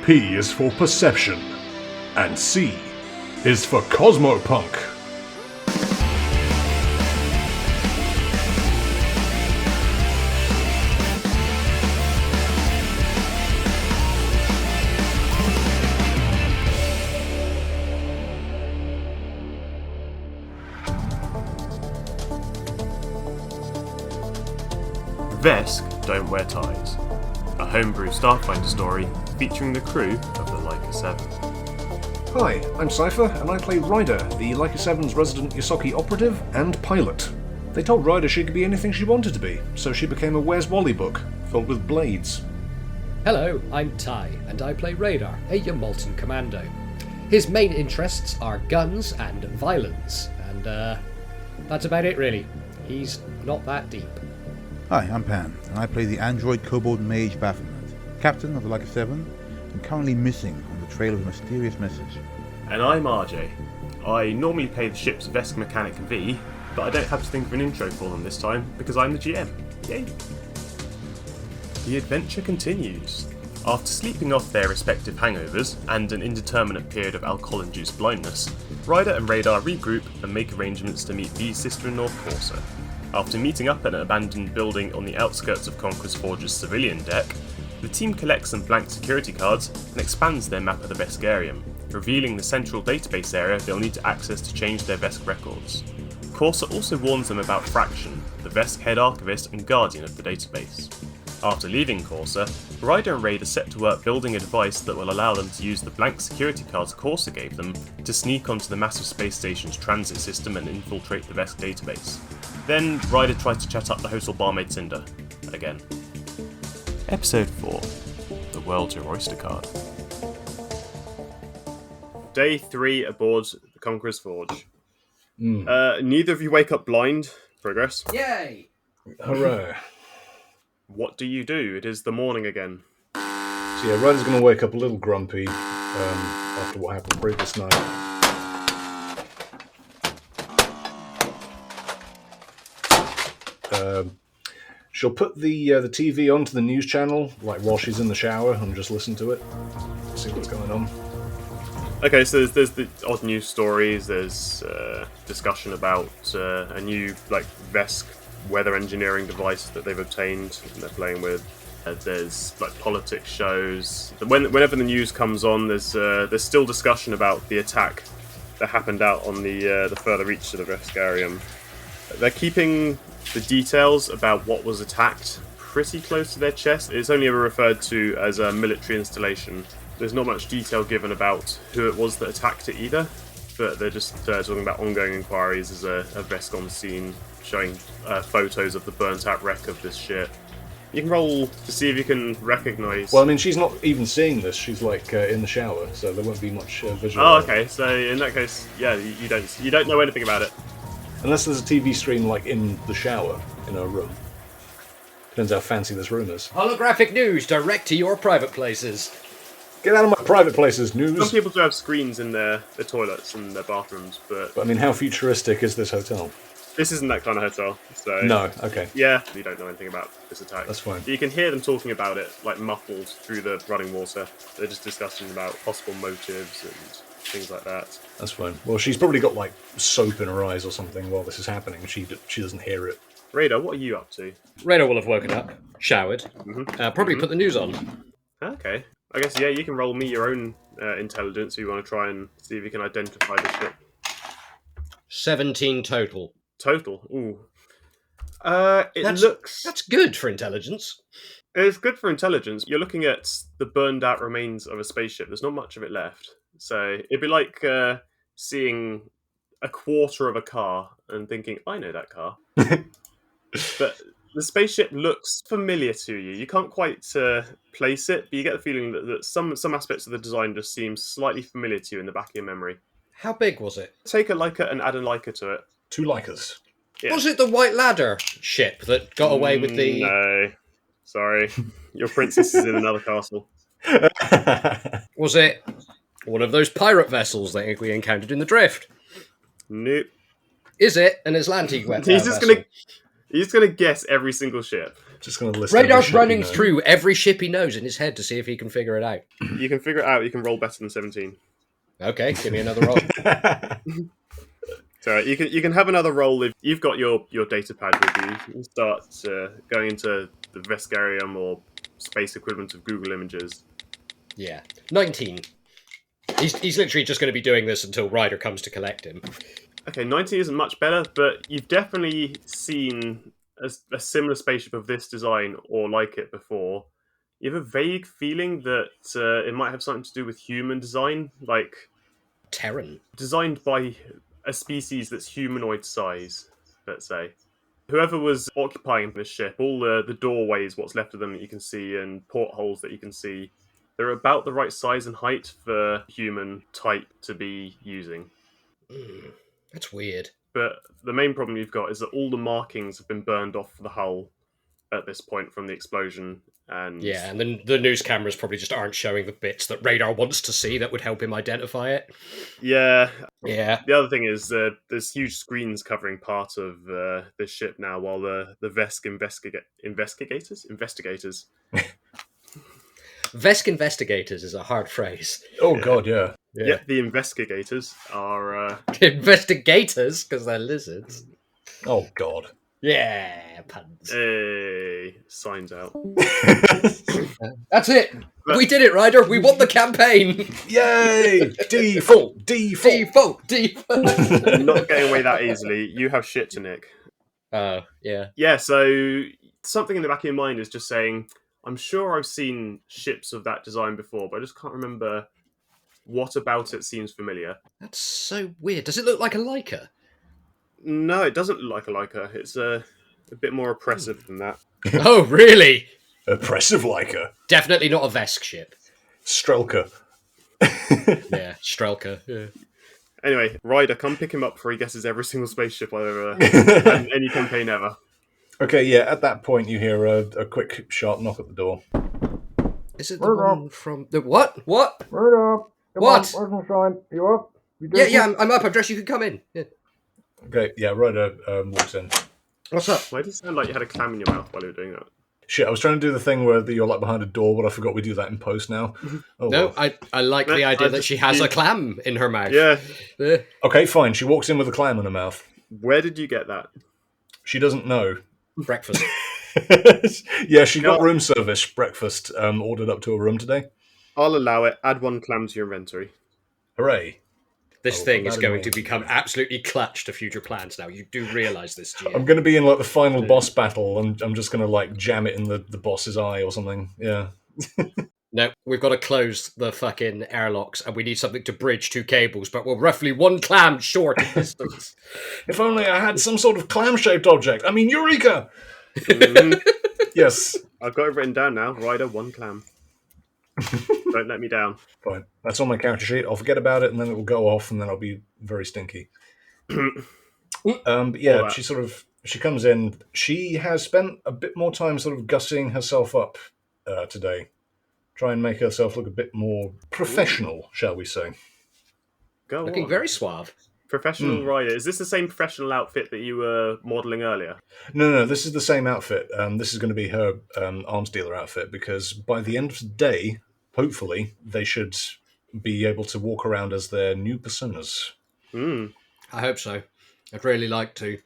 P is for perception, and C is for Cosmopunk. Vesk don't wear ties. A homebrew Starfinder story featuring the crew of the Leica 7. Hi, I'm Cypher, and I play Ryder, the Leica 7's resident Yosaki operative and pilot. They told Ryder she could be anything she wanted to be, so she became a Where's Wally book, filled with blades. Hello, I'm Ty, and I play Radar, a Yamultan commando. His main interests are guns and violence, and that's about it really. He's not that deep. Hi, I'm Pan, and I play the android kobold mage Baphomet, captain of the Leica 7, and currently missing on the trail of a mysterious message. And I'm RJ. I normally play the ship's Vesk mechanic V, but I don't have to think of an intro for them this time because I'm the GM. Yay! The adventure continues. After sleeping off their respective hangovers and an indeterminate period of alcohol-induced blindness, Ryder and Radar regroup and make arrangements to meet V's sister-in-law Corsa. After meeting up at an abandoned building on the outskirts of Conqueror's Forge's civilian deck, the team collects some blank security cards and expands their map of the Veskarium, revealing the central database area they'll need to access to change their Vesk records. Corsa also warns them about Fraction, the Vesk head archivist and guardian of the database. After leaving Corsa, Ryder and Raid are set to work building a device that will allow them to use the blank security cards Corsa gave them to sneak onto the massive space station's transit system and infiltrate the Vesk database. Then Ryder tries to chat up the hostel barmaid Cinder. Again. Episode 4. The World's Your Oyster Card. Day 3 aboard the Conqueror's Forge. Neither of you wake up blind. Progress. Yay! Hooray. So What do? It is the morning again. yeah, Ryder's going to wake up a little grumpy after what happened the previous night. She'll put the TV onto the news channel, like while she's in the shower, and just listen to it, see what's going on. Okay, so there's the odd news stories. There's discussion about a new Vesk weather engineering device that they've obtained and they're playing with. There's politics shows. Whenever the news comes on, there's still discussion about the attack that happened out on the further reach to the Veskarium. They're keeping the details about what was attacked pretty close to their chest. It's only ever referred to as a military installation. There's not much detail given about who it was that attacked it either, but they're just talking about ongoing inquiries as a Vesk on scene, showing photos of the burnt out wreck of this ship. You can roll to see if you can recognise... Well, I mean, she's not even seeing this. She's in the shower, so there won't be much visual. Oh, okay. So in that case, yeah, you don't know anything about it. Unless there's a TV screen in the shower in her room. Depends how fancy this room is. Holographic news direct to your private places. Get out of my private places, news! Some people do have screens in their toilets and their bathrooms, but I mean, how futuristic is this hotel? this isn't that kind of hotel. So no, okay. Yeah, you don't know anything about this attack. That's fine. You can hear them talking about it, muffled through the running water. They're just discussing about possible motives and things like that. That's fine. Well, she's probably got soap in her eyes or something while this is happening. She doesn't hear it. Radar, what are you up to? Radar will have woken up, showered, probably put the news on. Okay. I guess, yeah, you can roll me your own intelligence if you want to try and see if you can identify the ship. 17 total. Total? Ooh. That's good for intelligence. It's good for intelligence. You're looking at the burned out remains of a spaceship. There's not much of it left. So it'd be like seeing a quarter of a car and thinking, I know that car. But the spaceship looks familiar to you. You can't quite place it, but you get the feeling that some aspects of the design just seem slightly familiar to you in the back of your memory. How big was it? Take a Leica and add a Leica to it. 2 Leicas. Yeah. Was it the White Ladder ship that got away with the... No. Sorry. Your princess is in another castle. Was it one of those pirate vessels that we encountered in the Drift? Nope. Is it an Atlantic vessel? He's going to guess every single ship. Just going to list. Radar's running through every ship he knows in his head to see if he can figure it out. You can figure it out. You can roll better than 17. Okay, give me another roll. So you can have another roll if you've got your data pad with you. You can start going into the Veskarium or space equivalent of Google Images. Yeah, 19. He's literally just going to be doing this until Ryder comes to collect him. Okay, 19 isn't much better, but you've definitely seen a similar spaceship of this design or like it before. You have a vague feeling that it might have something to do with human design, like Terran. designed by a species that's humanoid size, let's say. Whoever was occupying this ship, all the doorways, what's left of them that you can see, and portholes that you can see, they're about the right size and height for human type to be using. That's weird. But the main problem you've got is that all the markings have been burned off the hull at this point from the explosion. And yeah, and then the news cameras probably just aren't showing the bits that Radar wants to see that would help him identify it. Yeah. Yeah. The other thing is there's huge screens covering part of this ship now while the Vesk investigators? Vesk investigators is a hard phrase. Oh, God, yeah. Yeah, the investigators are... Investigators? Because they're lizards. Oh, God. Yeah, puns. Hey, signs out. That's it. We did it, Ryder. We won the campaign. Yay! Default. Default. Not getting away that easily. You have shit to nick. Oh, yeah. Yeah, so something in the back of your mind is just saying, I'm sure I've seen ships of that design before, but I just can't remember what about it seems familiar. That's so weird. Does it look like a Leica? No, it doesn't look like a Leica. It's a bit more oppressive than that. Oh, really? Oppressive Leica. Definitely not a Vesk ship. Strelka. Yeah, Strelka. Yeah. Anyway, Ryder, come pick him up before he guesses every single spaceship I've ever in any campaign ever. Okay, yeah, at that point you hear a quick, sharp knock at the door. Is it the one from... The what? What? Ryder, What? Sunshine, you up? Yeah, I'm up. I'm dressed. You can come in. Yeah. Okay, yeah, Ryder walks in. What's up? Why does it sound like you had a clam in your mouth while you were doing that? Shit, I was trying to do the thing where you're like behind a door, but I forgot we do that in post now. Oh, No, well. I like the idea that she has a clam in her mouth. Yeah. Okay, fine. She walks in with a clam in her mouth. Where did you get that? She doesn't know. Breakfast. Yeah, she got room service breakfast ordered up to her room today. I'll allow it. Add one clam to your inventory. Hooray. This thing is going to become absolutely clutch to future plans now. You do realise this, GM. I'm going to be in like the final boss battle, and I'm just going to like jam it in the boss's eye or something. Yeah. No, we've got to close the fucking airlocks, and we need something to bridge two cables, but we're roughly one clam short in distance. If only I had some sort of clam-shaped object. I mean, Eureka! Yes. I've got it written down now. Ryder, one clam. Don't let me down. Fine. That's on my character sheet. I'll forget about it, and then it will go off, and then I'll be very stinky. But yeah, she comes in. She has spent a bit more time sort of gussying herself up today. Try and make herself look a bit more professional, shall we say. Go Looking on. very suave. Professional Ryder. Is this the same professional outfit that you were modelling earlier? No, this is the same outfit. This is going to be her arms dealer outfit, because by the end of the day, hopefully, they should be able to walk around as their new personas. I hope so. I'd really like to.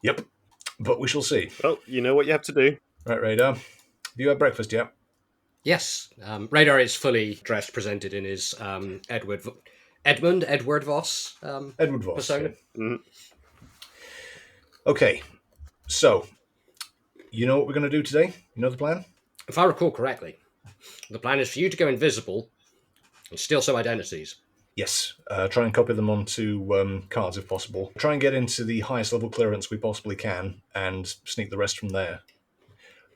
Yep. But we shall see. Well, you know what you have to do. Right, Radar. Have you had breakfast yet? Yes. Radar is fully dressed, presented in his Edward Voss Edward Voss. persona. Yeah. Mm-hmm. Okay. So, you know what we're going to do today? You know the plan? If I recall correctly, the plan is for you to go invisible and steal some identities. Yes. Try and copy them onto cards if possible. Try and get into the highest level clearance we possibly can and sneak the rest from there.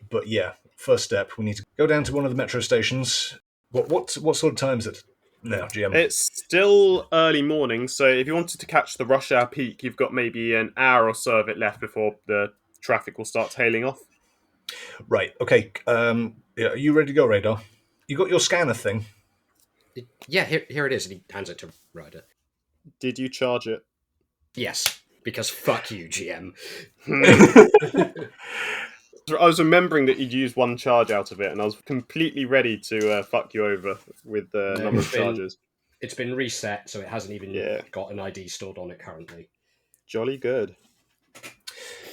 But yeah, first step, we need to go down to one of the metro stations. What sort of time is it now, GM? It's still early morning, so if you wanted to catch the rush hour peak, you've got maybe an hour or so of it left before the traffic will start tailing off. Right, okay. Yeah, are you ready to go, Radar? You got your scanner thing? Yeah, here it is, and he hands it to Ryder. Did you charge it? Yes. Because fuck you, GM. I was remembering that you'd used one charge out of it, and I was completely ready to fuck you over with the number of charges. It's been reset, so it hasn't even Yeah. got an ID stored on it currently. Jolly good.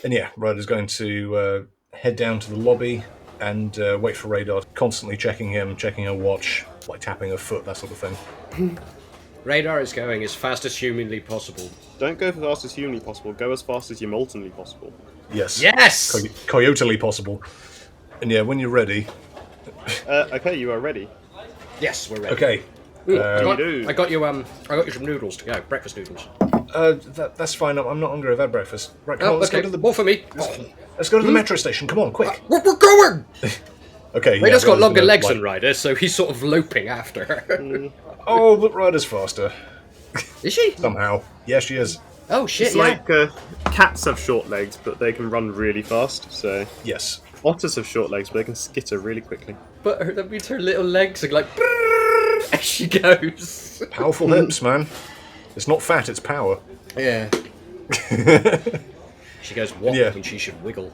And yeah, Ryder's going to head down to the lobby and wait for Radar, constantly checking him, checking her watch, like tapping her foot, that sort of thing. Radar is going as fast as humanly possible. Don't go as fast as humanly possible. Go as fast as you moltenly possible. Yes. Yes! Coyotely possible. And yeah, when you're ready... Okay, you are ready. Yes, we're ready. Okay. I got you some noodles to go, breakfast noodles. That's fine. I'm not hungry. I've had breakfast. Right, come Oh, on, let's okay. go to the... More for me. Let's go to the metro station. Come on, quick. We're going! Okay, Radar's got Ryder's longer gonna, legs like- than Ryder, so he's sort of loping after her. Oh, but Ryder's faster. Is she? Somehow. Yeah, she is. Oh shit, It's yeah. like cats have short legs, but they can run really fast. So Yes. otters have short legs, but they can skitter really quickly. But that means her little legs are like as she goes. Powerful hips, man. It's not fat, it's power. Yeah. She goes wop Yeah. when she should wiggle.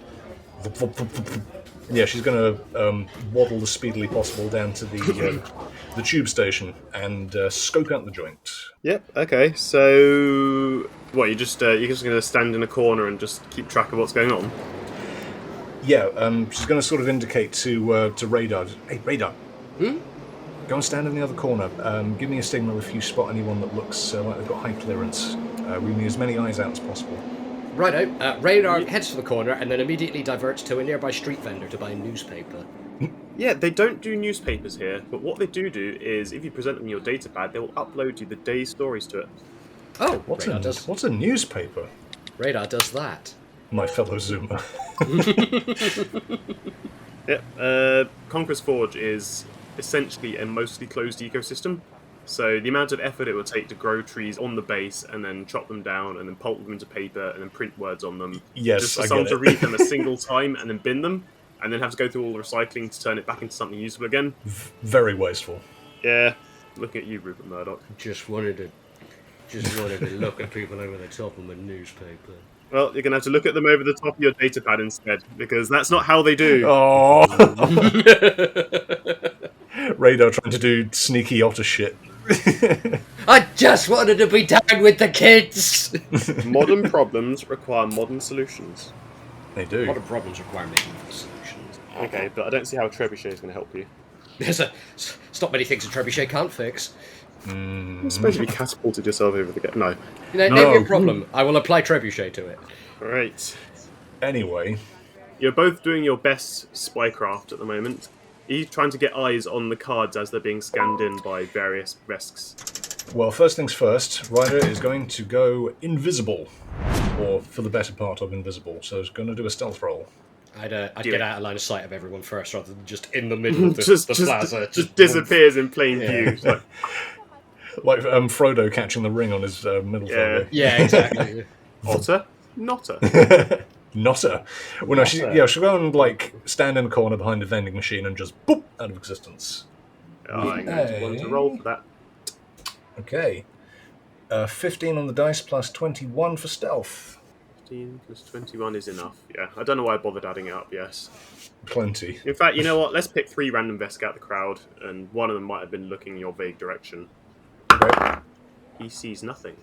Yeah, she's going to waddle as speedily possible down to the tube station and scope out the joint. Yep. Okay. So what? You're just going to stand in a corner and just keep track of what's going on. Yeah, she's going to sort of indicate to Radar. Hey, Radar. Go and stand in the other corner. Give me a signal if you spot anyone that looks like they've got high clearance. We need as many eyes out as possible. Righto. Radar heads to the corner and then immediately diverts to a nearby street vendor to buy a newspaper. Yeah, they don't do newspapers here, but what they do is if you present them your datapad, they will upload you the day's stories to it. Oh, What's Radar a newspaper? Radar does that. My fellow Zoomer. Yep. Conqueror's Forge is essentially a mostly closed ecosystem. So the amount of effort it would take to grow trees on the base and then chop them down and then pulp them into paper and then print words on them. Yes, just for I someone get to it. read them a single time and then bin them and then have to go through all the recycling to turn it back into something useful again. Very wasteful. Yeah. Looking at you, Rupert Murdoch. Just wanted to look at people over the top of a newspaper. Well, you're going to have to look at them over the top of your datapad instead, because that's not how they do. Oh! Radar trying to do sneaky otter shit. I just wanted to be down with the kids! Modern problems require modern solutions. They do. Modern problems require medieval solutions. Okay, but I don't see how Trebuchet is going to help you. There's not many things a trebuchet can't fix. I suppose you catapulted yourself over the gate. No. You know, name me a problem. I will apply trebuchet to it. Right. Anyway, You're both doing your best spycraft at the moment. You're trying to get eyes on the cards as they're being scanned in by various Vesks. well, first things first, Ryder is going to go invisible. Or for the better part of invisible. So he's going to do a stealth roll. I'd get out of line of sight of everyone first, rather than just in the middle of the plaza. Just disappears in plain view. It's like, Like Frodo catching the ring on his middle finger. Yeah, exactly. otter? Notter. Notter. Well, no, she'll go and like stand in a corner behind a vending machine and just boop out of existence. Oh, I'm going to want to roll for that. Okay. 15 on the dice plus 21 for stealth. 15 plus 21 is enough. Yeah, I don't know why I bothered adding it up, yes. Plenty. In fact, you know what? Let's pick 3 random Vesk out of the crowd, and one of them might have been looking in your vague direction. Okay. He sees nothing.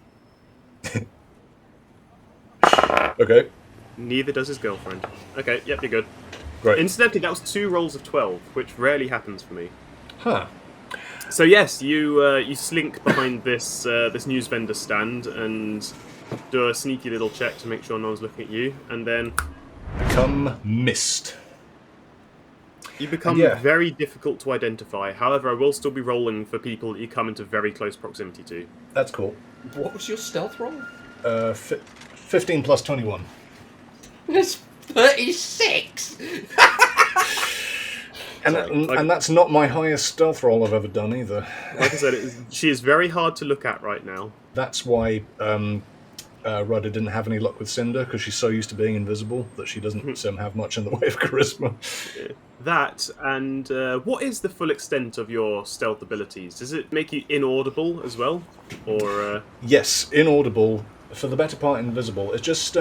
Okay. Neither does his girlfriend. Okay, yep, you're good. Great. Incidentally, that was 2 rolls of 12, which rarely happens for me. Huh. So yes, you slink behind this this news vendor stand and do a sneaky little check to make sure no one's looking at you, and then Become mist. you become Yeah. very difficult to identify. However, I will still be rolling for people that you come into very close proximity to. That's cool. What was your stealth roll? 15 plus 21. It's 36! And that's not my highest stealth roll I've ever done either. Like I said, she is very hard to look at right now. That's why Ryder didn't have any luck with Cinder, because she's so used to being invisible that she doesn't have much in the way of charisma. That, and what is the full extent of your stealth abilities? Does it make you inaudible as well? Or Yes, inaudible, for the better part invisible. It's just,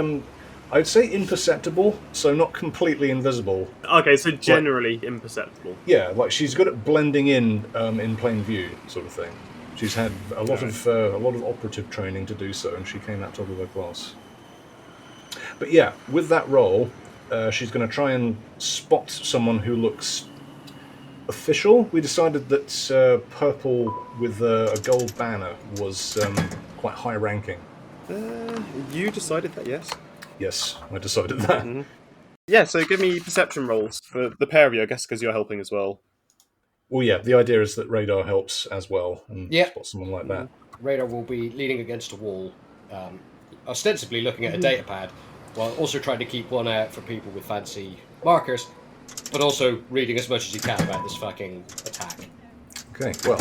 I'd say imperceptible, so not completely invisible. Okay, so generally imperceptible. Yeah, like she's good at blending in plain view, sort of thing. She's had a lot of operative training to do so, and she came out top of her class. But yeah, with that role, she's going to try and spot someone who looks official. We decided that purple with a gold banner was quite high ranking. You decided that, yes? Yes, I decided that. Mm-hmm. Yeah, so give me perception rolls for the pair of you, I guess, because you're helping as well. Well, yeah, the idea is that Radar helps as well, and spot someone like that. Radar will be leaning against a wall, ostensibly looking at a data pad, while also trying to keep one out for people with fancy markers, but also reading as much as he can about this fucking attack. Okay, well,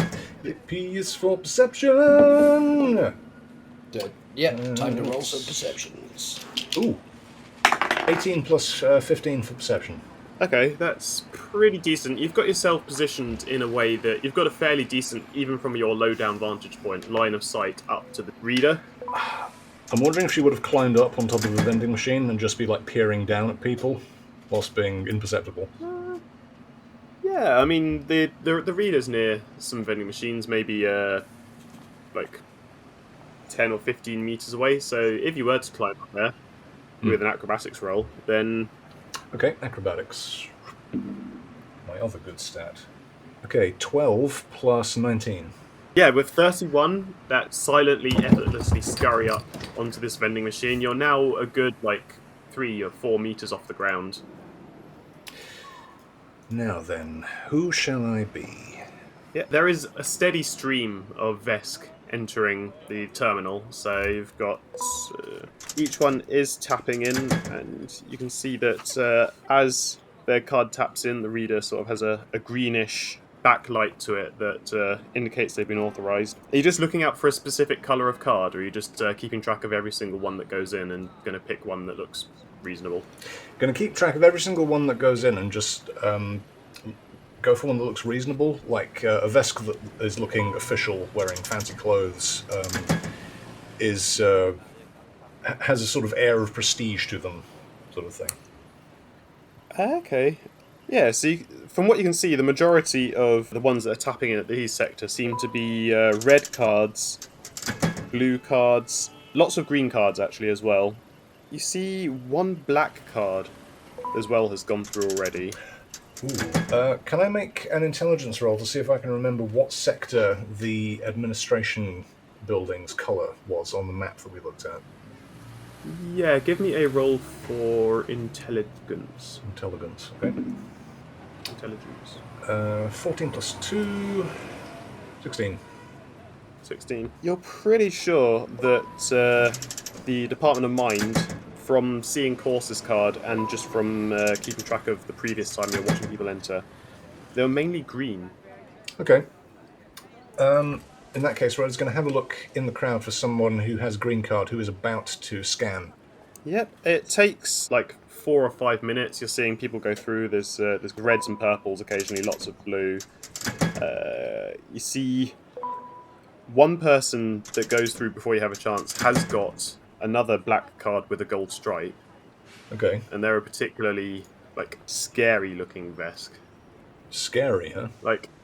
P is for perception! Time to roll some perceptions. Ooh, 18 plus 15 for perception. Okay, that's pretty decent. You've got yourself positioned in a way that you've got a fairly decent, even from your low-down vantage point, line of sight up to the reader. I'm wondering if she would have climbed up on top of a vending machine and just be like peering down at people whilst being imperceptible. Yeah, I mean, the reader's near some vending machines, maybe like 10 or 15 meters away, so if you were to climb up there with an acrobatics roll, then... Okay, acrobatics. My other good stat. Okay, 12 plus 19. Yeah, with 31, that silently, effortlessly scurry up onto this vending machine. You're now a good, 3 or 4 meters off the ground. Now then, who shall I be? Yeah, there is a steady stream of Vesk entering the terminal, so you've got... each one is tapping in, and you can see that as their card taps in, the reader sort of has a greenish backlight to it that indicates they've been authorized. Are you just looking out for a specific color of card, or are you just keeping track of every single one that goes in and going to pick one that looks reasonable? Going to keep track of every single one that goes in and just go for one that looks reasonable, like a Vesk that is looking official, wearing fancy clothes, has a sort of air of prestige to them, sort of thing. Okay. Yeah, see, from what you can see, the majority of the ones that are tapping in at these sector seem to be red cards, blue cards, lots of green cards actually as well. You see one black card as well has gone through already. Ooh. Can I make an intelligence roll to see if I can remember what sector the administration building's colour was on the map that we looked at? Yeah, give me a roll for intelligence. Intelligence, okay. Intelligence. 14 plus 2... 16. 16. You're pretty sure that the Department of Mind, from seeing Corsa's card and just from keeping track of the previous time you're watching people enter, they were mainly green. Okay. In that case, Rod's going to have a look in the crowd for someone who has a green card who is about to scan. Yep, it takes 4 or 5 minutes. You're seeing people go through. There's reds and purples occasionally, lots of blue. You see one person that goes through before you have a chance has got another black card with a gold stripe. Okay. And they're a particularly scary looking Vesk. Scary, huh?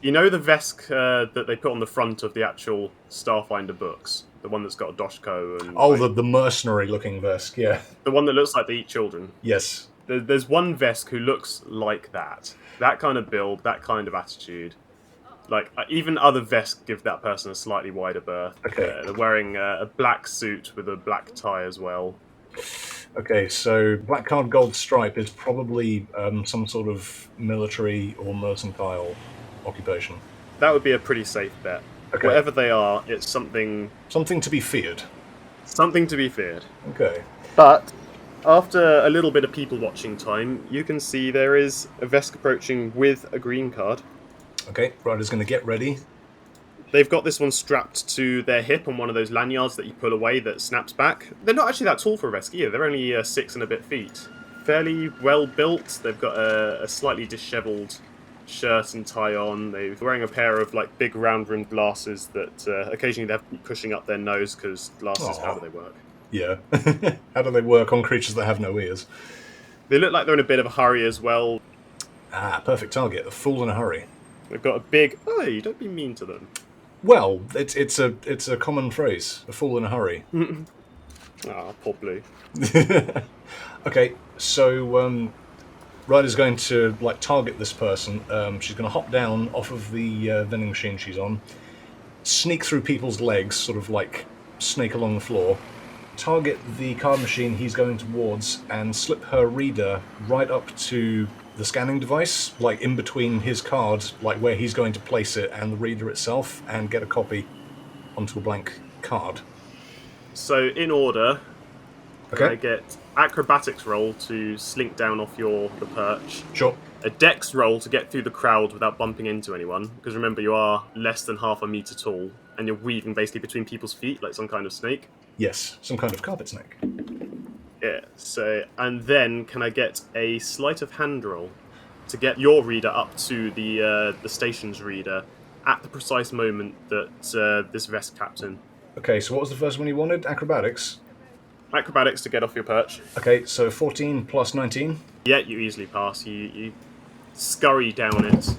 You know the Vesk that they put on the front of the actual Starfinder books? The one that's got a Doshko and... Oh, the mercenary-looking Vesk, yeah. The one that looks like they eat children. Yes. There's one Vesk who looks like that. That kind of build, that kind of attitude. Even other Vesk give that person a slightly wider berth. Okay. They're wearing a black suit with a black tie as well. Okay, so black card gold stripe is probably some sort of military or mercantile occupation. That would be a pretty safe bet. Okay. Whatever they are, it's something... Something to be feared. Something to be feared. Okay. But after a little bit of people watching time, you can see there is a Vesk approaching with a green card. Okay, Ryder's going to get ready. They've got this one strapped to their hip on one of those lanyards that you pull away that snaps back. They're not actually that tall for a Vesk either. They're only 6 and a bit feet. Fairly well built. They've got a slightly dishevelled shirt and tie on. They're wearing a pair of big round rimmed glasses that occasionally they have to keep pushing up their nose because glasses, how do they work? Yeah. How do they work on creatures that have no ears? They look like they're in a bit of a hurry as well. Ah, perfect target. A fool in a hurry. They've got a big... Hey, don't be mean to them. Well, it's a common phrase. A fool in a hurry. Ah, poor Blue. Okay, so Ryder's going to target this person. She's going to hop down off of the vending machine she's on, sneak through people's legs, sort of like snake along the floor, target the card machine he's going towards, and slip her reader right up to the scanning device, like in between his card, like where he's going to place it and the reader itself, and get a copy onto a blank card. So, in order, Okay. I get acrobatics roll to slink down off the perch. Sure. A dex roll to get through the crowd without bumping into anyone, because remember, you are less than half a metre tall, and you're weaving basically between people's feet like some kind of snake. Yes, some kind of carpet snake. Yeah, so, and then can I get a sleight of hand roll to get your reader up to the station's reader at the precise moment that this Vesk captain. Okay, so what was the first one you wanted? Acrobatics? Acrobatics to get off your perch. Okay, so 14 plus 19. Yeah, you easily pass. You scurry down it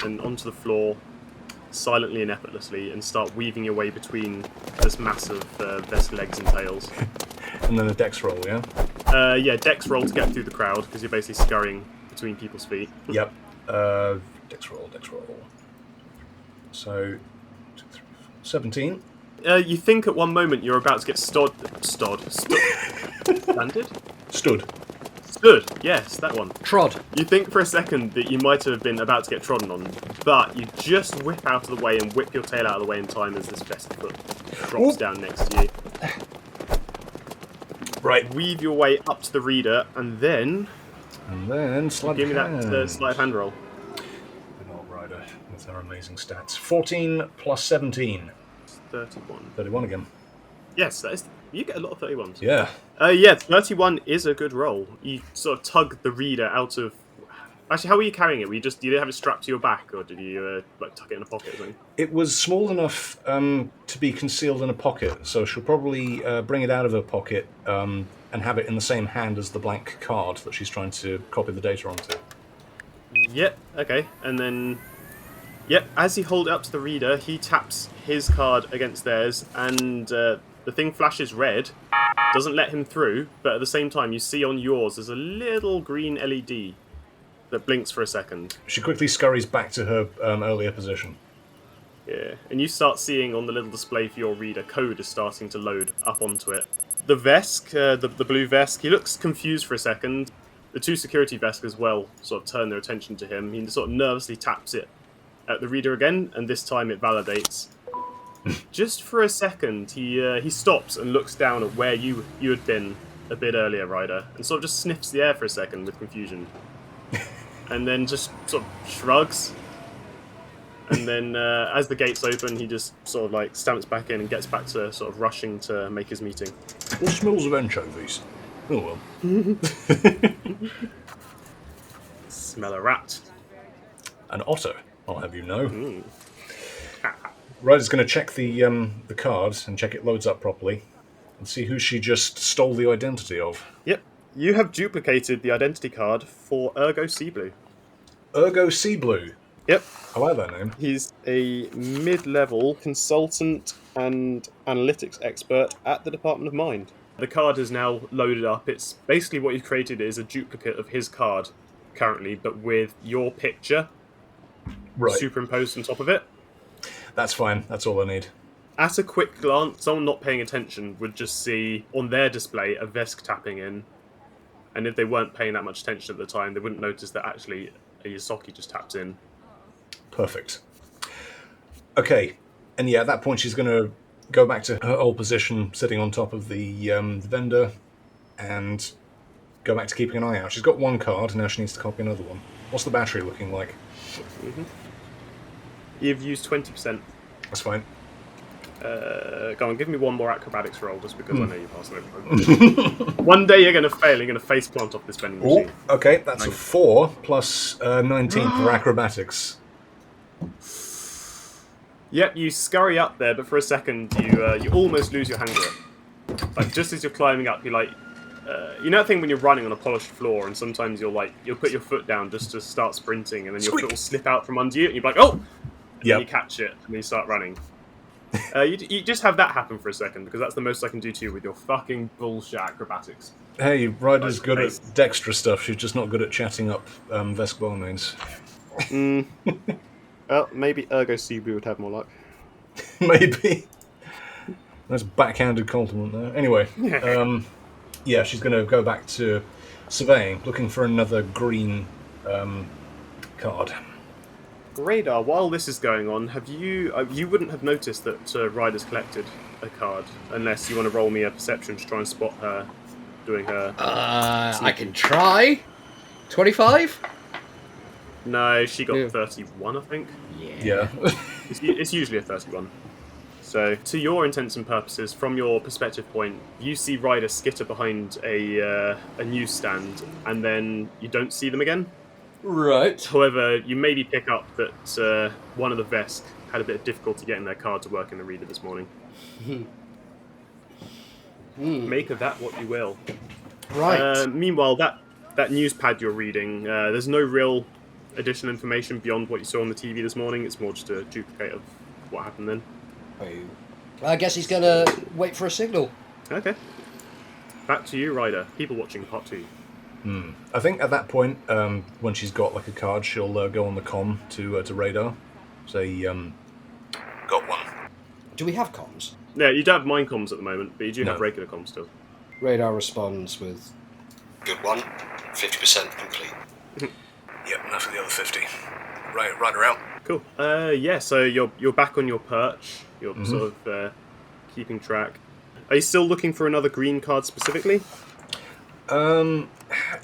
and onto the floor silently and effortlessly and start weaving your way between this massive Vesk legs and tails. And then a dex roll, yeah? Yeah, dex roll to get through the crowd, because you're basically scurrying between people's feet. Yep. Dex roll. So, 2, 3, 4, 17. You think at one moment you're about to get landed? Stood. Stood, yes, that one. Trod. You think for a second that you might have been about to get trodden on, but you just whip out of the way and whip your tail out of the way in time as this Vesk foot drops down next to you. Right. Weave your way up to the reader, and then Sleight give me of hand. that sleight of hand roll. Good old Ryder with our amazing stats. 14 plus 17. 31. 31 again. Yes, that is. You get a lot of 31s. Yeah. Yeah, 31 is a good roll. You sort of tug the reader out of... Actually, how were you carrying it? You didn't have it strapped to your back, or did you tuck it in a pocket or something? It was small enough to be concealed in a pocket, so she'll probably bring it out of her pocket and have it in the same hand as the blank card that she's trying to copy the data onto. Yep, okay. And then... Yep, as you hold it up to the reader, he taps his card against theirs, and the thing flashes red, doesn't let him through, but at the same time you see on yours there's a little green LED that blinks for a second. She quickly scurries back to her earlier position. Yeah, and you start seeing on the little display for your reader, code is starting to load up onto it. The Vesk, the blue Vesk, he looks confused for a second. The two security Vesk as well sort of turn their attention to him. He sort of nervously taps it at the reader again, and this time it validates. Just for a second, he stops and looks down at where you had been a bit earlier, Ryder, and sort of just sniffs the air for a second with confusion. And then just sort of shrugs. And then as the gates open, he just sort of stamps back in and gets back to sort of rushing to make his meeting. What smells of anchovies? Oh well. Smell a rat. An otter, I'll have you know. Ryder's going to check the card and check it loads up properly and see who she just stole the identity of. Yep. You have duplicated the identity card for Ergo Sea Blue. Ergo Sea Blue. Yep. I like that name. He's a mid-level consultant and analytics expert at the Department of Mind. The card is now loaded up. It's basically what you've created is a duplicate of his card currently, but with your picture superimposed on top of it. That's fine. That's all I need. At a quick glance, someone not paying attention would just see on their display a Vesk tapping in. And if they weren't paying that much attention at the time, they wouldn't notice that actually a Yasaki just tapped in. Perfect. Okay. And yeah, at that point, she's going to go back to her old position, sitting on top of the vendor, and go back to keeping an eye out. She's got one card, and now she needs to copy another one. What's the battery looking like? You've used 20%. That's fine. Go on, give me one more acrobatics roll, just because I know you passed it. One day you're going to fail, you're going to face plant off this vending machine. Okay, that's a 4 plus 19 for acrobatics. Yep, you scurry up there, but for a second you almost lose your hand grip. Like, just as you're climbing up, you're like, you know that thing when you're running on a polished floor, and sometimes you'll put your foot down just to start sprinting, and then your Squeak. foot will slip out from under you, and you're like, oh, and then Yep. you catch it, and then you start running. You just have that happen for a second, because that's the most I can do to you with your fucking bullshit acrobatics. Hey, Ryder's good at Dextra stuff. She's just not good at chatting up Vesk barmaids. Well, maybe Ergo Cebu would have more luck. Maybe. That's a backhanded compliment there. Anyway, yeah, she's going to go back to surveying, looking for another green card. Radar, while this is going on, have you wouldn't have noticed that Ryder's collected a card, unless you want to roll me a perception to try and spot her doing her... I can try. 25? No, she got Yeah. 31, I think. Yeah. It's usually a 31. So, to your intents and purposes, from your perspective point, you see Ryder skitter behind a newsstand, and then you don't see them again. Right. However, you maybe pick up that one of the Vesk had a bit of difficulty getting their card to work in the reader this morning. Make of that what you will. Right. Meanwhile, that news pad you're reading, there's no real additional information beyond what you saw on the TV this morning. It's more just a duplicate of what happened then. I guess he's gonna wait for a signal. Okay. Back to you, Ryder. People watching part 2. I think at that point, when she's got like a card, she'll go on the comm to Radar. Say, got one. Do we have comms? Yeah, you don't have mind comms at the moment, but you do have No. regular comms still. Radar responds with... Good one. 50% complete. Yep, enough of the other 50. Right, Ryder out. Cool. Yeah, so you're back on your perch. You're sort of keeping track. Are you still looking for another green card specifically?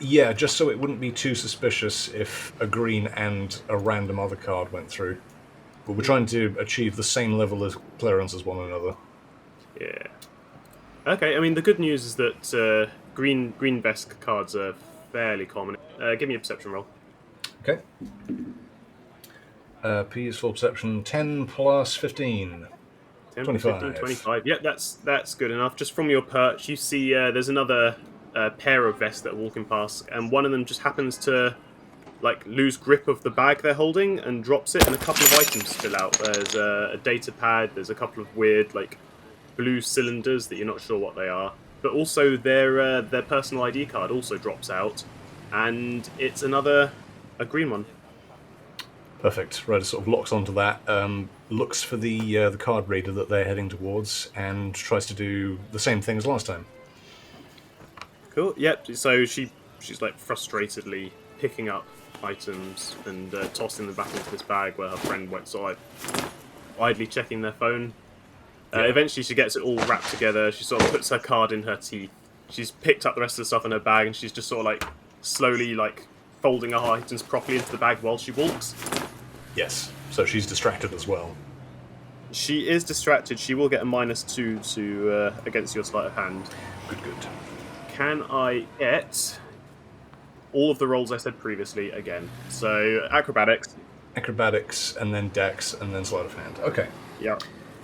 Yeah, just so it wouldn't be too suspicious if a green and a random other card went through. But we're trying to achieve the same level of clearance as one another. Yeah. Okay, I mean, the good news is that green Vesk cards are fairly common. Give me a perception roll. Okay. P is for perception. 10 plus 15. 10, 25. 15, 25. Yeah, that's good enough. Just from your perch, you see there's another pair of Vesk that are walking past, and one of them just happens to like lose grip of the bag they're holding and drops it, and a couple of items spill out. There's a data pad, there's a couple of weird like blue cylinders that you're not sure what they are, but also their personal ID card also drops out, and it's a green one. Perfect. Ryder sort of locks onto that, looks for the card reader that they're heading towards, and tries to do the same thing as last time. Cool. Yep. So she's like frustratedly picking up items and tossing them back into this bag where her friend went sort of idly checking their phone. Eventually, she gets it all wrapped together. She sort of puts her card in her teeth. She's picked up the rest of the stuff in her bag, and she's just sort of like slowly like folding her items properly into the bag while she walks. Yes. So she's distracted as well. She is distracted. She will get a -2 to against your sleight of hand. Good, good. Can I get all of the rolls I said previously again? So acrobatics. Acrobatics, and then dex, and then sleight of hand. Okay. Yeah.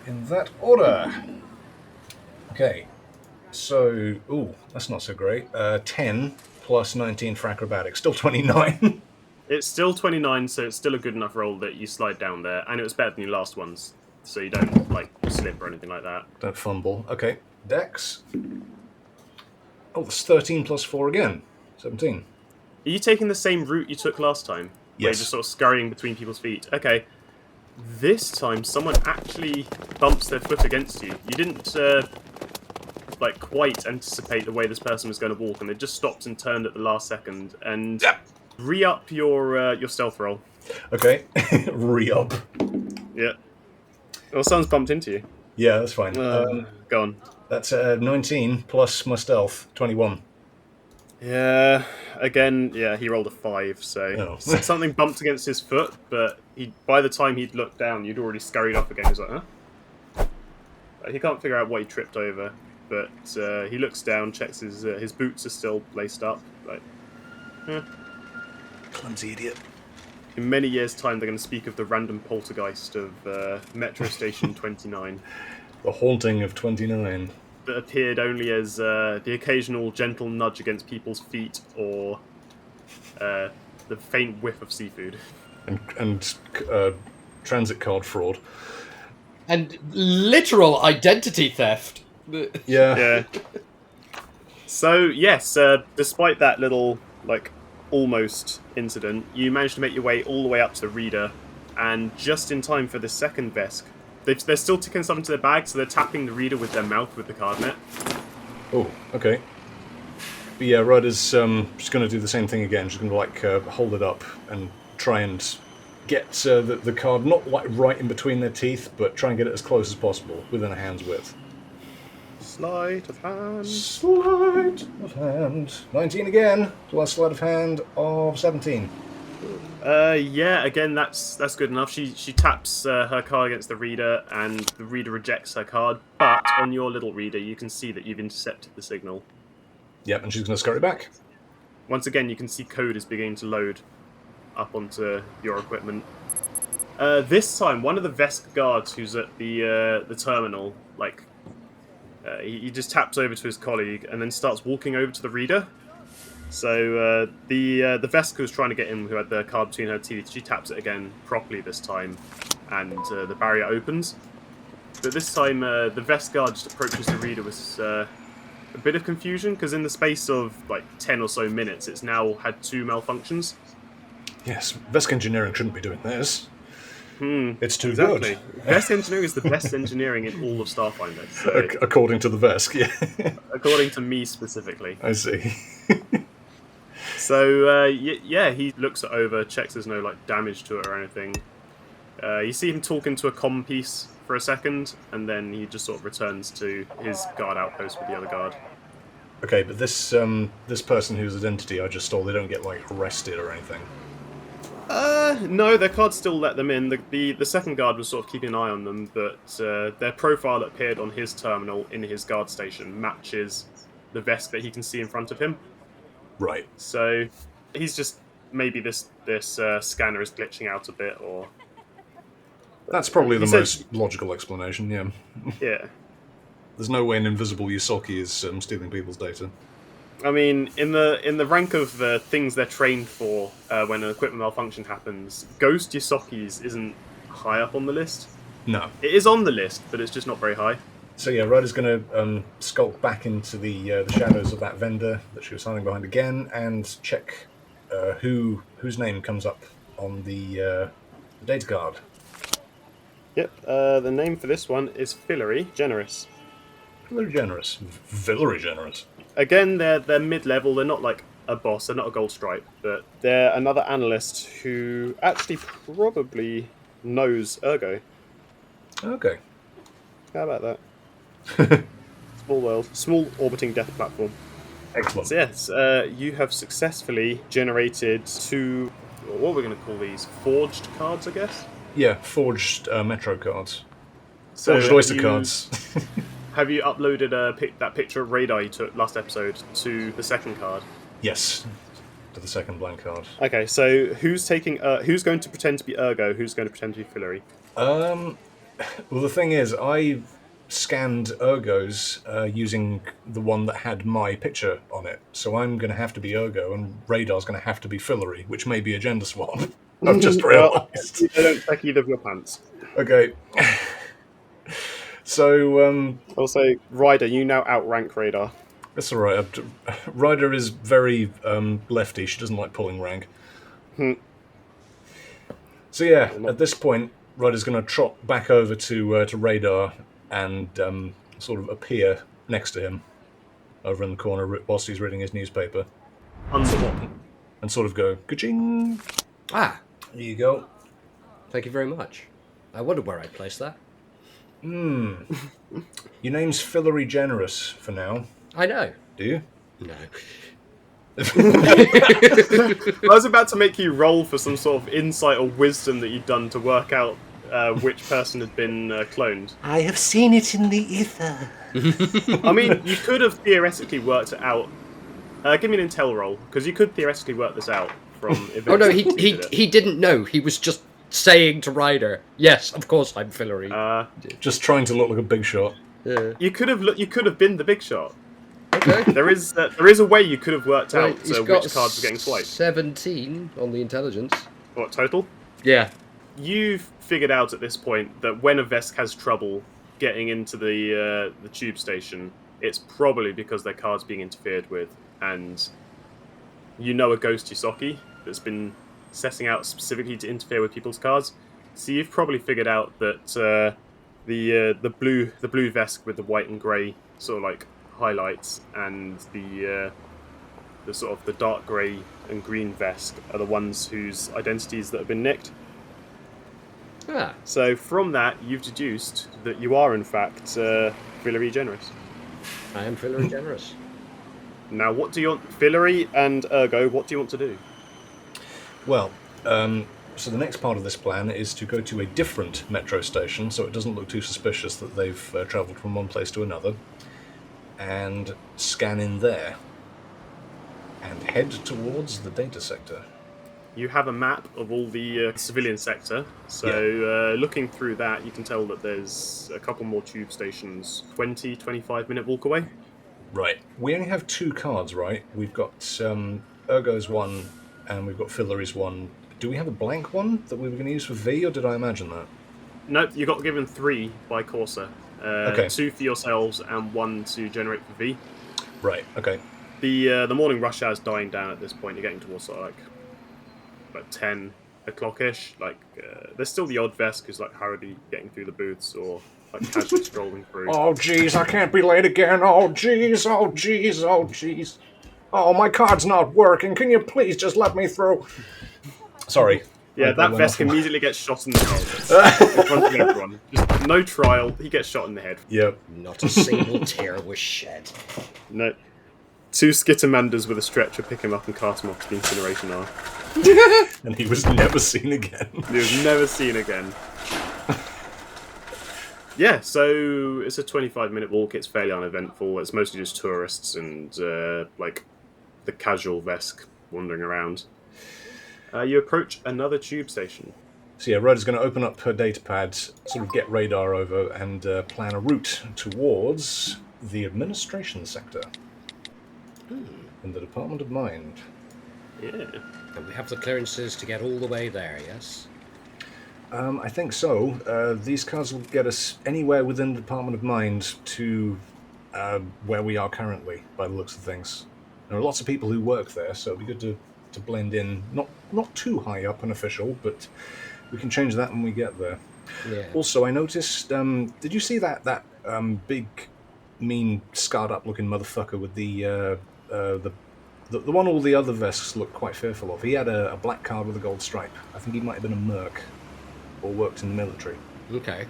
In that order. Okay. So, ooh, that's not so great. 10 plus 19 for acrobatics. Still 29. It's still 29, so it's still a good enough roll that you slide down there, and it was better than your last ones, so you don't like slip or anything like that. Don't fumble. Okay. Dex. Oh, that's 13 plus 4 again. 17. Are you taking the same route you took last time? Where you're Yes. just sort of scurrying between people's feet. Okay. This time, someone actually bumps their foot against you. You didn't like quite anticipate the way this person was going to walk, and they just stopped and turned at the last second. And re-up your stealth roll. Okay. Re-up. Yeah. Well, someone's bumped into you. Yeah, that's fine. Go on. That's 19 plus my stealth, 21. Yeah, again, yeah, he rolled a 5, so Oh. something bumped against his foot, but by the time he'd looked down, you'd already scurried off again. He's like, huh? He can't figure out what he tripped over, but he looks down, checks his boots are still laced up. Like, Clumsy idiot. in many years' time, they're going to speak of the random poltergeist of Metro Station 29. The haunting of 29. that appeared only as the occasional gentle nudge against people's feet or the faint whiff of seafood. And transit card fraud. And literal identity theft. Yeah. So, yes, despite that little, almost incident, you managed to make your way all the way up to the reader, and just in time for the second Vesk. They're still ticking stuff into their bag, so they're tapping the reader with their mouth with the card net. Oh, okay. But yeah, Ryder's just going to do the same thing again. She's going to hold it up and try and get the card not right in between their teeth, but try and get it as close as possible within a hand's width. Sleight of hand. Sleight of hand. 19 again. To our sleight of hand of 17. Yeah, again, that's good enough. She taps her card against the reader, and the reader rejects her card. But on your little reader, you can see that you've intercepted the signal. Yep, and she's going to scurry back. Once again, you can see code is beginning to load up onto your equipment. This time, one of the Vesk guards who's at the terminal, he just taps over to his colleague and then starts walking over to the reader. So the Vesk who's trying to get in, who had the card between her teeth, she taps it again properly this time, and the barrier opens. But this time, the Vesk guard just approaches the reader with a bit of confusion, because in the space of 10 or so minutes, it's now had 2 malfunctions. Yes, Vesk engineering shouldn't be doing this. It's too Exactly. good. Vesk engineering is the best engineering in all of Starfinder. So, According to the Vesk, yeah. according to me specifically. I see. So, yeah, he looks it over, checks there's no damage to it or anything. You see him talking to a comm piece for a second, and then he just sort of returns to his guard outpost with the other guard. Okay, but this person whose identity I just stole, they don't get arrested or anything. No, their cards still let them in. The second guard was sort of keeping an eye on them, but their profile that appeared on his terminal in his guard station matches the Vesk that he can see in front of him. Right. So he's just maybe this scanner is glitching out a bit, or That's probably the said- most logical explanation, yeah. yeah. There's no way an invisible Yosaki is stealing people's data. I mean, in the rank of things they're trained for when an equipment malfunction happens, Ghost Yosakis isn't high up on the list. No. It is on the list, but it's just not very high. So yeah, Ryder's going to skulk back into the shadows of that vendor that she was hiding behind again, and check whose name comes up on the data card. Yep, the name for this one is Fillory Generous. Very generous. Very generous. Again, they're mid-level, they're not a boss, they're not a gold stripe, but they're another analyst who actually probably knows Ergo. Okay. How about that? Small world. Small orbiting death platform. Excellent. So yes, you have successfully generated 2, what are we going to call these? Forged cards, I guess? Yeah, forged Metro cards. So Forged Oyster cards. Have you uploaded that picture of Radar you took last episode to the second card? Yes. To the second blank card. Okay, so who's going to pretend to be Ergo? Who's going to pretend to be Fillory? Well, the thing is, I scanned Ergo's using the one that had my picture on it. So I'm going to have to be Ergo, and Radar's going to have to be Fillory, which may be a gender swap. I've just realised. Well, I don't check either of your pants. Okay. So, I'll say, Ryder, you now outrank Radar. that's alright. Ryder is very lefty. She doesn't like pulling rank. So yeah, at this point, Ryder's going to trot back over to Radar and sort of appear next to him over in the corner whilst he's reading his newspaper. Underwater. And sort of go, ka-ching! Ah, There you go. thank you very much. I wonder where I placed that. Your name's Fillory Generous for now, I know. do you? No. I was about to make you roll for some sort of insight or wisdom that you'd done to work out which person had been cloned. I have seen it in the ether. I mean, you could have theoretically worked it out. Give me an intel roll, because you could theoretically work this out from events. Oh no, that preceded it. he didn't know. He was just saying to Ryder, "Yes, of course I'm Fillory." Just trying to look like a big shot. Yeah. You could have been the big shot. Okay. There is a way you could have worked Well, out he's got which cards were getting swiped. 17 on the intelligence. What total? Yeah. You've figured out at this point that when a Vesk has trouble getting into the tube station, it's probably because their card's being interfered with, and you know a ghost Yusaki that's been setting out specifically to interfere with people's cards. So you've probably figured out that the blue Vesk with the white and grey sort of like highlights, and the sort of the dark grey and green Vesk are the ones whose identities that have been nicked. Ah. So from that, you've deduced that you are in fact Villery Generous. I am Villery Generous. Now, what do you want, Villery and Ergo? What do you want to do? Well, so the next part of this plan is to go to a different metro station, so it doesn't look too suspicious that they've travelled from one place to another, and scan in there, and head towards the data sector. You have a map of all the civilian sector, so looking through that, you can tell that there's a couple more tube stations, 20-25 minute walk away. Right. We only have 2 cards, right? We've got Ergo's one, and we've got Villery's one. Do we have a blank one that we were going to use for V, or did I imagine that? Nope, you got given 3 by Corsa. Okay. 2 for yourselves and 1 to generate for V. Right, okay. The morning rush hour is dying down at this point. You're getting towards sort of like 10 o'clock-ish. There's still the odd Vesk who's like hurriedly getting through the booths or like casually strolling through. Oh, jeez, I can't be late again. Oh, jeez, oh, jeez, oh, jeez. Oh, my card's not working. Can you please just let me through? Sorry. Yeah, that Vesk immediately gets shot in the head in front of everyone. Just no trial, he gets shot in the head. Yep. Not a single tear was shed. No. 2 Skittermanders with a stretcher pick him up and cast him off to the incineration hour. And he was never seen again. He was never seen again. Yeah, so it's a 25-minute walk. It's fairly uneventful. It's mostly just tourists and like the casual Vesk wandering around. You approach another tube station. So yeah, Ryder's going to open up her data pad, sort of get radar over, and plan a route towards the administration sector in the Department of Mind. Yeah. And we have the clearances to get all the way there, yes? I think so. These cards will get us anywhere within the Department of Mind to where we are currently, by the looks of things. There are lots of people who work there, so it'd be good to blend in. Not too high up and official, but we can change that when we get there. Yeah. Also, I noticed. Did you see that big, mean, scarred-up looking motherfucker with the one all the other Vesks look quite fearful of? He had a black card with a gold stripe. I think he might have been a merc or worked in the military. Okay.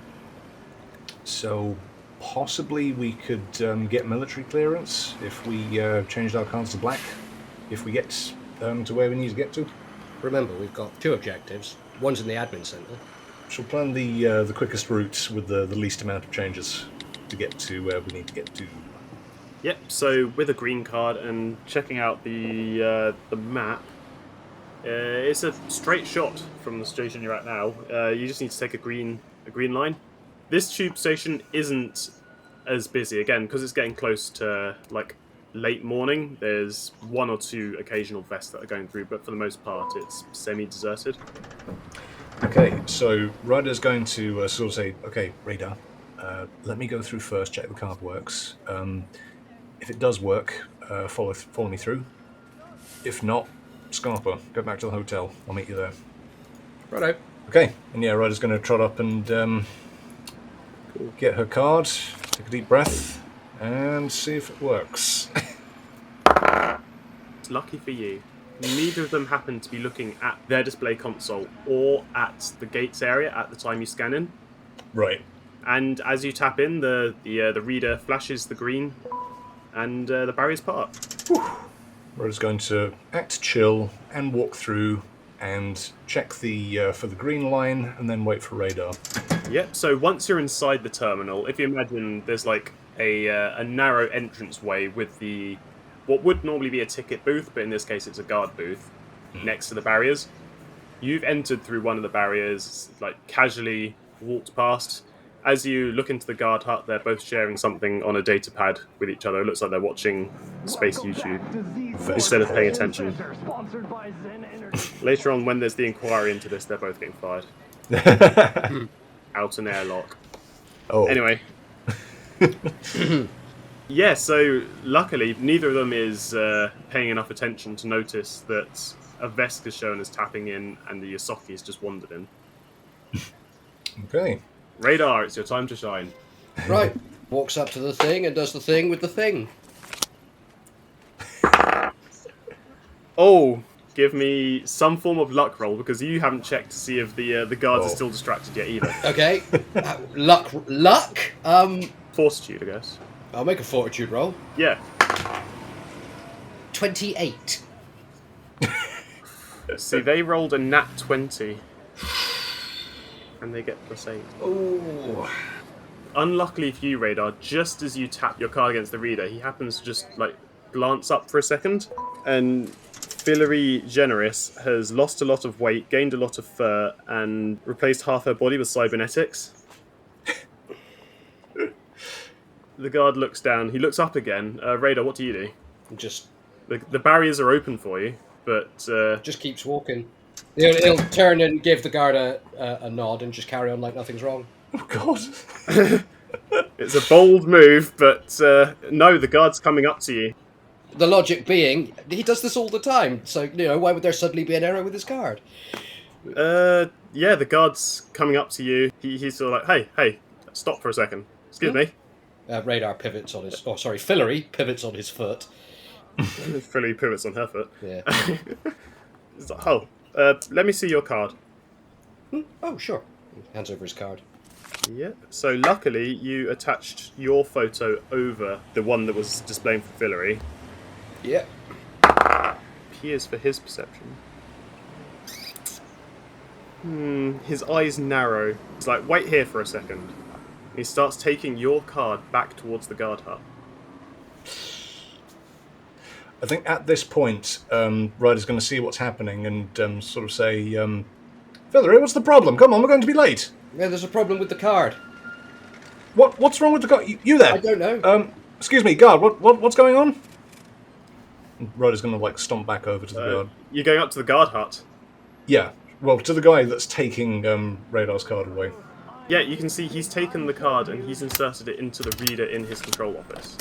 So possibly we could get military clearance if we changed our cards to black. If we get to where we need to get to. Remember, we've got 2 objectives. One's in the admin centre. She'll plan the quickest route with the least amount of changes to get to where we need to get to. Yep, so with a green card and checking out the map, it's a straight shot from the station you're at now. You just need to take a green line. This tube station isn't as busy, again, because it's getting close to, like, late morning. There's 1 or 2 occasional Vests that are going through, but for the most part, it's semi-deserted. Okay, so Ryder's going to sort of say, okay, Radar, let me go through first, check the card works. If it does work, follow me through. If not, Scarper, go back to the hotel. I'll meet you there. Righto. Okay, and yeah, Ryder's going to trot up and get her card, take a deep breath, and see if it works. Lucky for you, neither of them happen to be looking at their display console or at the gates area at the time you scan in. Right. And as you tap in, the reader flashes the green, and the barrier's part. Ryder's going to act chill and walk through and check the for the green line, and then wait for Radar. Yep. So once you're inside the terminal, if you imagine there's like a narrow entranceway with what would normally be a ticket booth, but in this case it's a guard booth next to the barriers. You've entered through one of the barriers, like casually walked past, As you look into the guard hut, they're both sharing something on a data pad with each other. It looks like they're watching space YouTube instead of paying attention. Later on, when there's the inquiry into this, they're both getting fired. Out an airlock. Oh. Anyway. Yeah, so luckily, neither of them is paying enough attention to notice that a Vesk is shown as tapping in and the Yosaki has just wandered in. Okay. Radar, it's your time to shine. Right. Walks up to the thing and does the thing with the thing. Oh, give me some form of luck roll, because you haven't checked to see if the guards are still distracted yet either. Okay. Luck? Fortitude, I guess. I'll make a fortitude roll. Yeah. 28. See, they rolled a nat 20. And they get +8. Oh. Unluckily for you, Radar, just as you tap your card against the reader, he happens to just, glance up for a second, and Fillory Generis has lost a lot of weight, gained a lot of fur, and replaced half her body with cybernetics. The guard looks down. He looks up again. Radar, what do you do? Just The barriers are open for you, but... just keeps walking. He'll turn and give the guard a nod and just carry on like nothing's wrong. Oh, God. It's a bold move, but no, the guard's coming up to you. The logic being, he does this all the time, so, why would there suddenly be an error with his card? Yeah, the guard's coming up to you. He's sort of like, hey, stop for a second. Excuse me. Radar pivots on his... Oh, sorry, Fillory pivots on his foot. Fillory pivots on her foot. Yeah. It's like, let me see your card. Oh, sure. He hands over his card. Yeah. So luckily, you attached your photo over the one that was displaying for Fillory. Yeah. Here's for his perception. His eyes narrow. He's like, wait here for a second. He starts taking your card back towards the guard hut. I think at this point, Ryder's going to see what's happening and sort of say, Fillory, what's the problem? Come on, we're going to be late. Yeah, there's a problem with the card. What's wrong with the guard? You there? I don't know. Excuse me, guard, what's going on? And Ryder's going to, stomp back over to the guard. You're going up to the guard hut. Yeah, well, to the guy that's taking Radar's card away. Yeah, you can see he's taken the card and he's inserted it into the reader in his control office.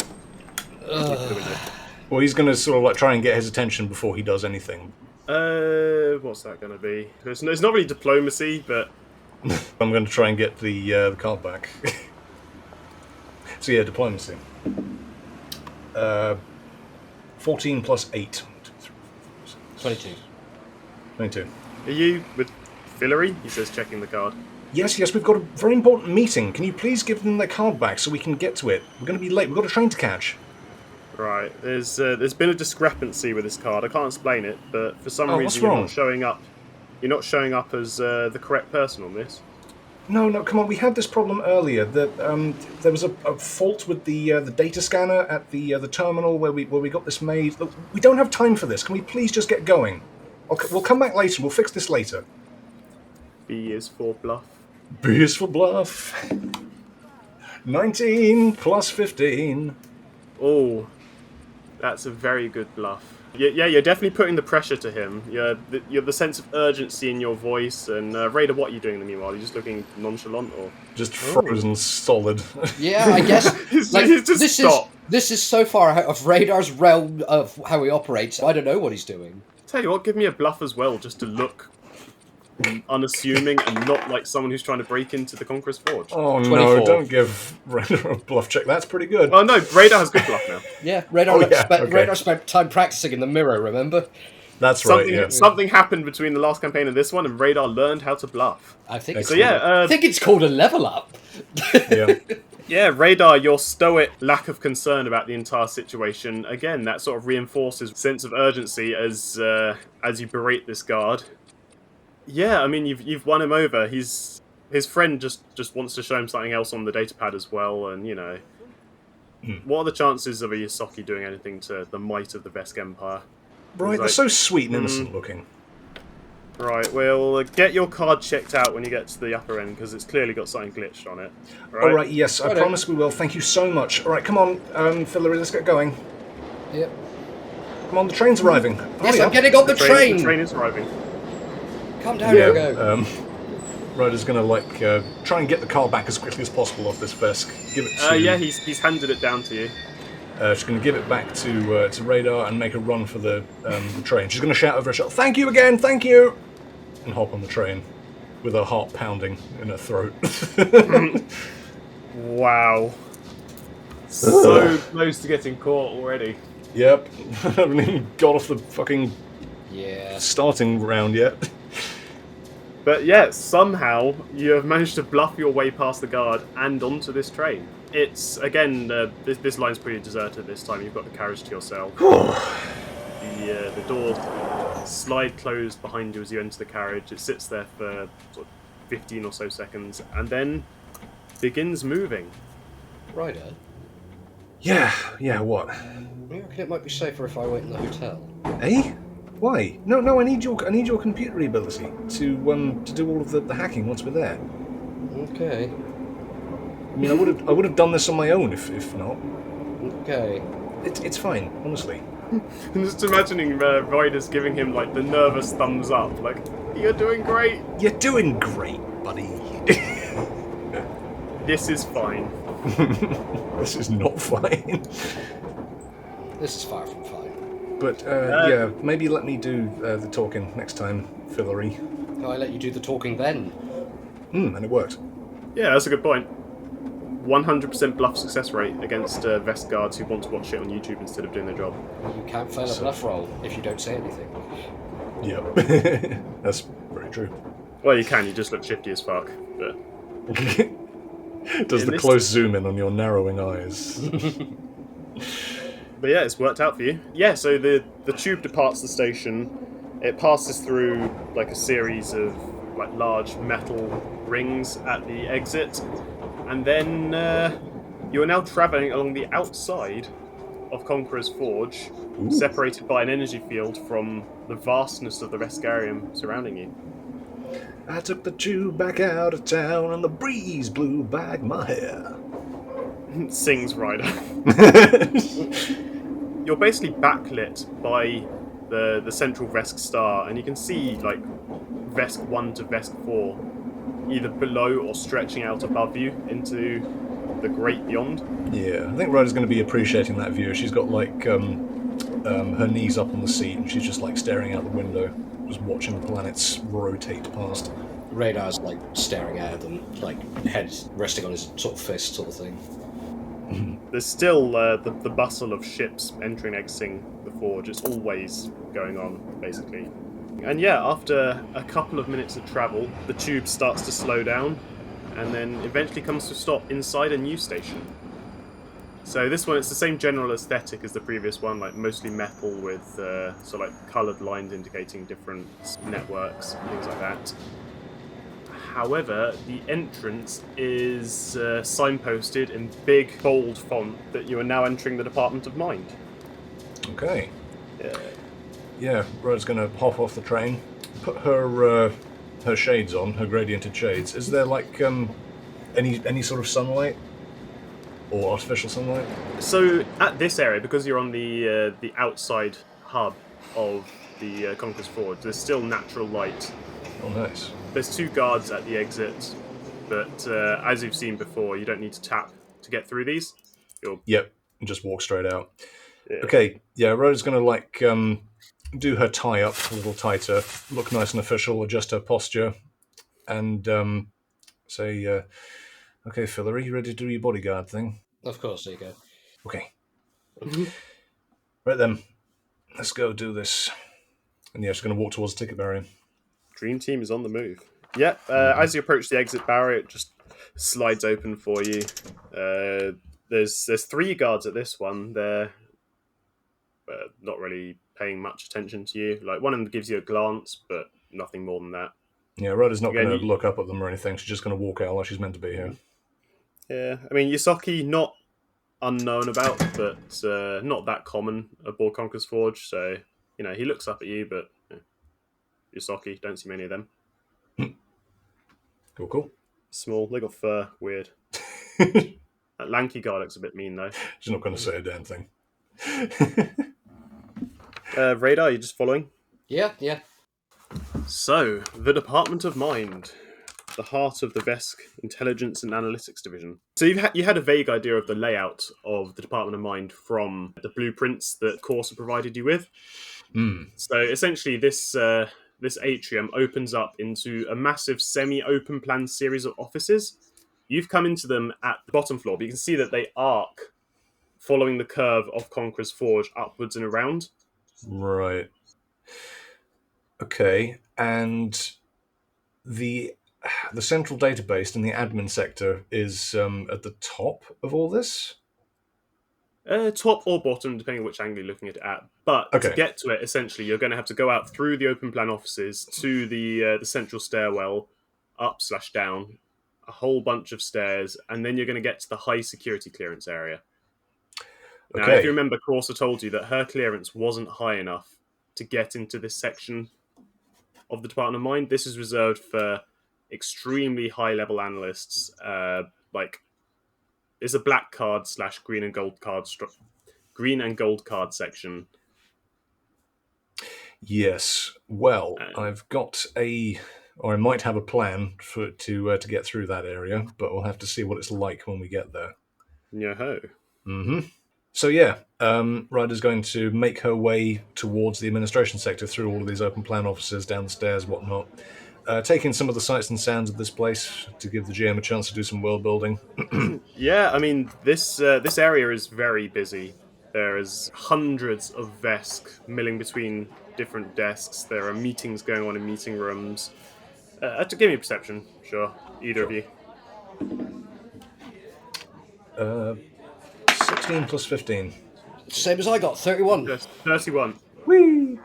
Well, he's going to sort of try and get his attention before he does anything. What's that going to be? It's not really diplomacy, but... I'm going to try and get the card back. So yeah, diplomacy. 14 plus 8. 22. 22. Are you with Fillory? He says, checking the card. Yes, we've got a very important meeting. Can you please give them their card back so we can get to it? We're going to be late. We've got a train to catch. Right. There's been a discrepancy with this card. I can't explain it, but for some what's reason you're wrong? not showing up. You're not showing up as the correct person on this. No, come on. We had this problem earlier. That there was a fault with the data scanner at the terminal where we got this made. Look, we don't have time for this. Can we please just get going? We'll come back later. We'll fix this later. B is for bluff. B is for bluff. 19 plus 15. Oh, that's a very good bluff. Yeah, you're definitely putting the pressure to him. You're the sense of urgency in your voice. And Raider, what are you doing in the meanwhile? Are you just looking nonchalant, or just frozen solid? Yeah, I guess. He's just stop. This is so far out of Radar's realm of how he operates. I don't know what he's doing. Tell you what, give me a bluff as well, just to look unassuming and not like someone who's trying to break into the Conqueror's Forge. Oh 24. no, don't give Radar a bluff check. That's pretty good. Oh no, Radar has good bluff now. Yeah, Radar, okay. Radar spent time practicing in the mirror, remember? That's right, yeah. Something happened between the last campaign and this one, and Radar learned how to bluff. I think it's So yeah, I think it's called a level up. Yeah. Yeah, Radar, your stoic lack of concern about the entire situation, again, that sort of reinforces sense of urgency as you berate this guard. Yeah, I mean, you've won him over. His friend just wants to show him something else on the datapad as well, and, you know... What are the chances of a Yosaki doing anything to the might of the Vesk Empire? Right, they're so sweet and innocent looking. Right, we'll get your card checked out when you get to the upper end, because it's clearly got something glitched on it. All right, yes, I promise we will. Thank you so much. All right, come on, Fillory, let's get going. Yep. Come on, the train's arriving. Yes, I'm getting on the train! The train is arriving. Calm down, Ergo. Ryder's going to, try and get the car back as quickly as possible off this Vesk. Give it to... yeah, he's handed it down to you. She's going to give it back to Radar and make a run for the train. She's going to shout over her shoulder, "Thank you again, thank you!" and hop on the train with her heart pounding in her throat. Wow. So close to getting caught already. Yep. I haven't even got off the fucking starting round yet. But yeah, somehow you have managed to bluff your way past the guard and onto this train. It's, again, this line's pretty deserted this time. You've got the carriage to yourself. The doors slide closed behind you as you enter the carriage. It sits there for sort of 15 or so seconds and then begins moving. Ryder? Yeah, what? I reckon it might be safer if I wait in the hotel. Eh? Why? No, I need your computer ability to do all of the hacking once we're there. Okay. I mean, I would have done this on my own if not. Okay. It's fine, honestly. I'm just imagining Ryder's giving him like the nervous thumbs up, like, "You're doing great. You're doing great, buddy." This is fine. This is not fine. This is far from fine. But yeah, maybe let me do the talking next time, Fillory. I let you do the talking then. And it worked. Yeah, that's a good point. 100% bluff success rate against Vesk guards who want to watch it on YouTube instead of doing their job. You can't fail a bluff roll if you don't say anything. Yep. That's very true. Well, you can, you just look shifty as fuck, but... Does the close zoom in on your narrowing eyes? But yeah, it's worked out for you. Yeah, so the tube departs the station. It passes through like a series of like large metal rings at the exit, and then you are now travelling along the outside of Conqueror's Forge, separated by an energy field from the vastness of the Veskarium surrounding you. I took the tube back out of town and the breeze blew back my hair. Sings Ryder. You're basically backlit by the central Vesk star, and you can see like Vesk 1 to Vesk 4 either below or stretching out above you into the great beyond. Yeah, I think Ryder's going to be appreciating that view. She's got like her knees up on the seat and she's just like staring out the window, just watching the planets rotate past. Radar's like staring at them, like head resting on his sort of fist sort of thing. There's still the bustle of ships entering and exiting the forge. It's always going on, basically. And yeah, after a couple of minutes of travel, the tube starts to slow down, and then eventually comes to a stop inside a new station. So this one, it's the same general aesthetic as the previous one, like mostly metal with sort of like coloured lines indicating different networks and things like that. However, the entrance is signposted in big, bold font that you are now entering the Department of Mind. Okay. Yeah, Ryder's going to hop off the train, put her shades on, her gradiented shades. Is there like any sort of sunlight or artificial sunlight? So at this area, because you're on the outside hub of the Conqueror's Forge, there's still natural light. Oh, nice. There's 2 guards at the exit, but as you've seen before, you don't need to tap to get through these. Yep, and just walk straight out. Yeah. Okay, yeah, Ryder's going to like do her tie up a little tighter, look nice and official, adjust her posture, and say, "Okay, Fillory, you ready to do your bodyguard thing?" Of course, there you go. Okay. Right then, let's go do this. And yeah, she's going to walk towards the ticket barrier. Dream Team is on the move. Yep, as you approach the exit barrier, it just slides open for you. There's 3 guards at this one. They're not really paying much attention to you. Like, one of them gives you a glance, but nothing more than that. Yeah, Ryder's not going to look up at them or anything. She's just going to walk out like she's meant to be here. Yeah, I mean, Yosaki, not unknown about, but not that common aboard Conqueror's Forge, so, you know, he looks up at you, but Yosaki. Don't see many of them. Cool. Small, they got fur. Weird. That lanky guy looks a bit mean though. She's not going to say a damn thing. Radar, you just following? Yeah. So, the Department of Mind, the heart of the Vesk Intelligence and Analytics Division. So you had a vague idea of the layout of the Department of Mind from the blueprints that Corsa provided you with. So essentially, this atrium opens up into a massive semi-open plan series of offices. You've come into them at the bottom floor, but you can see that they arc following the curve of Conqueror's Forge upwards and around. Right. Okay, and the central database in the admin sector is at the top of all this? Top or bottom, depending on which angle you're looking at it at. But Okay. to get to it, essentially, you're going to have to go out through the open plan offices to the central stairwell, up/down, a whole bunch of stairs, and then you're going to get to the high security clearance area. Now, Okay. if you remember, Corsa told you that her clearance wasn't high enough to get into this section of the Department of Mind. This is reserved for extremely high-level analysts, it's a black card / green and gold card section. Yes. Well, I've got I might have a plan to get through that area, but we'll have to see what it's like when we get there. Yo-ho. So yeah, Ryder's going to make her way towards the administration sector through all of these open plan offices, down the stairs, whatnot. Taking some of the sights and sounds of this place to give the GM a chance to do some world building. Yeah, I mean, this area is very busy. There's hundreds of Vesk milling between different desks. There are meetings going on in meeting rooms. To give me a perception, sure. Either of you. 16 plus 15. Same as I got, 31. Yes, 31. Whee!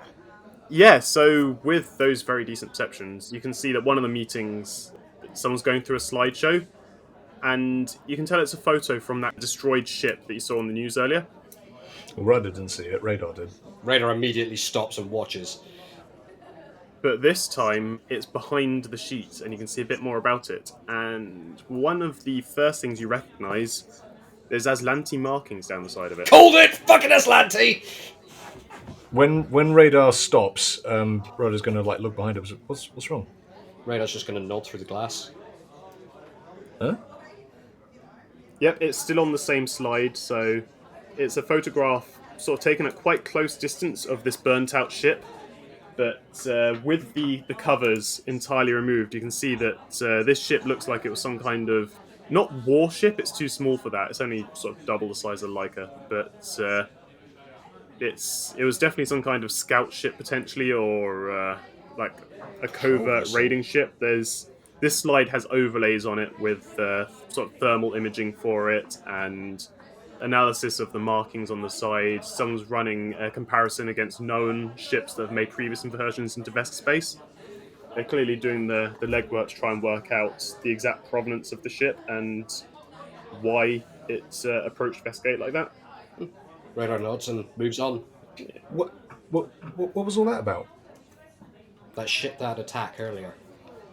Yeah, so with those very decent perceptions, you can see that one of the meetings, someone's going through a slideshow, and you can tell it's a photo from that destroyed ship that you saw on the news earlier. Well, Ryder didn't see it, Radar did. Radar immediately stops and watches. But this time, it's behind the sheet, and you can see a bit more about it. And one of the first things you recognise, there's Aslanti markings down the side of it. Hold it! Fucking Aslanti! When Radar stops, Ryder's going to look behind him. What's wrong? Radar's just going to nod through the glass. Huh? Yep, it's still on the same slide, so it's a photograph sort of taken at quite close distance of this burnt-out ship. But with the covers entirely removed, you can see that this ship looks like it was some kind of... Not warship, it's too small for that. It's only sort of double the size of Leica. But it was definitely some kind of scout ship, potentially, or a covert raiding ship. This slide has overlays on it with sort of thermal imaging for it and analysis of the markings on the side. Someone's running a comparison against known ships that have made previous incursions into Vesk space. They're clearly doing the legwork to try and work out the exact provenance of the ship and why it's approached Vesk Gate like that. Radar nods and moves on. What was all that about? That ship that had attack earlier.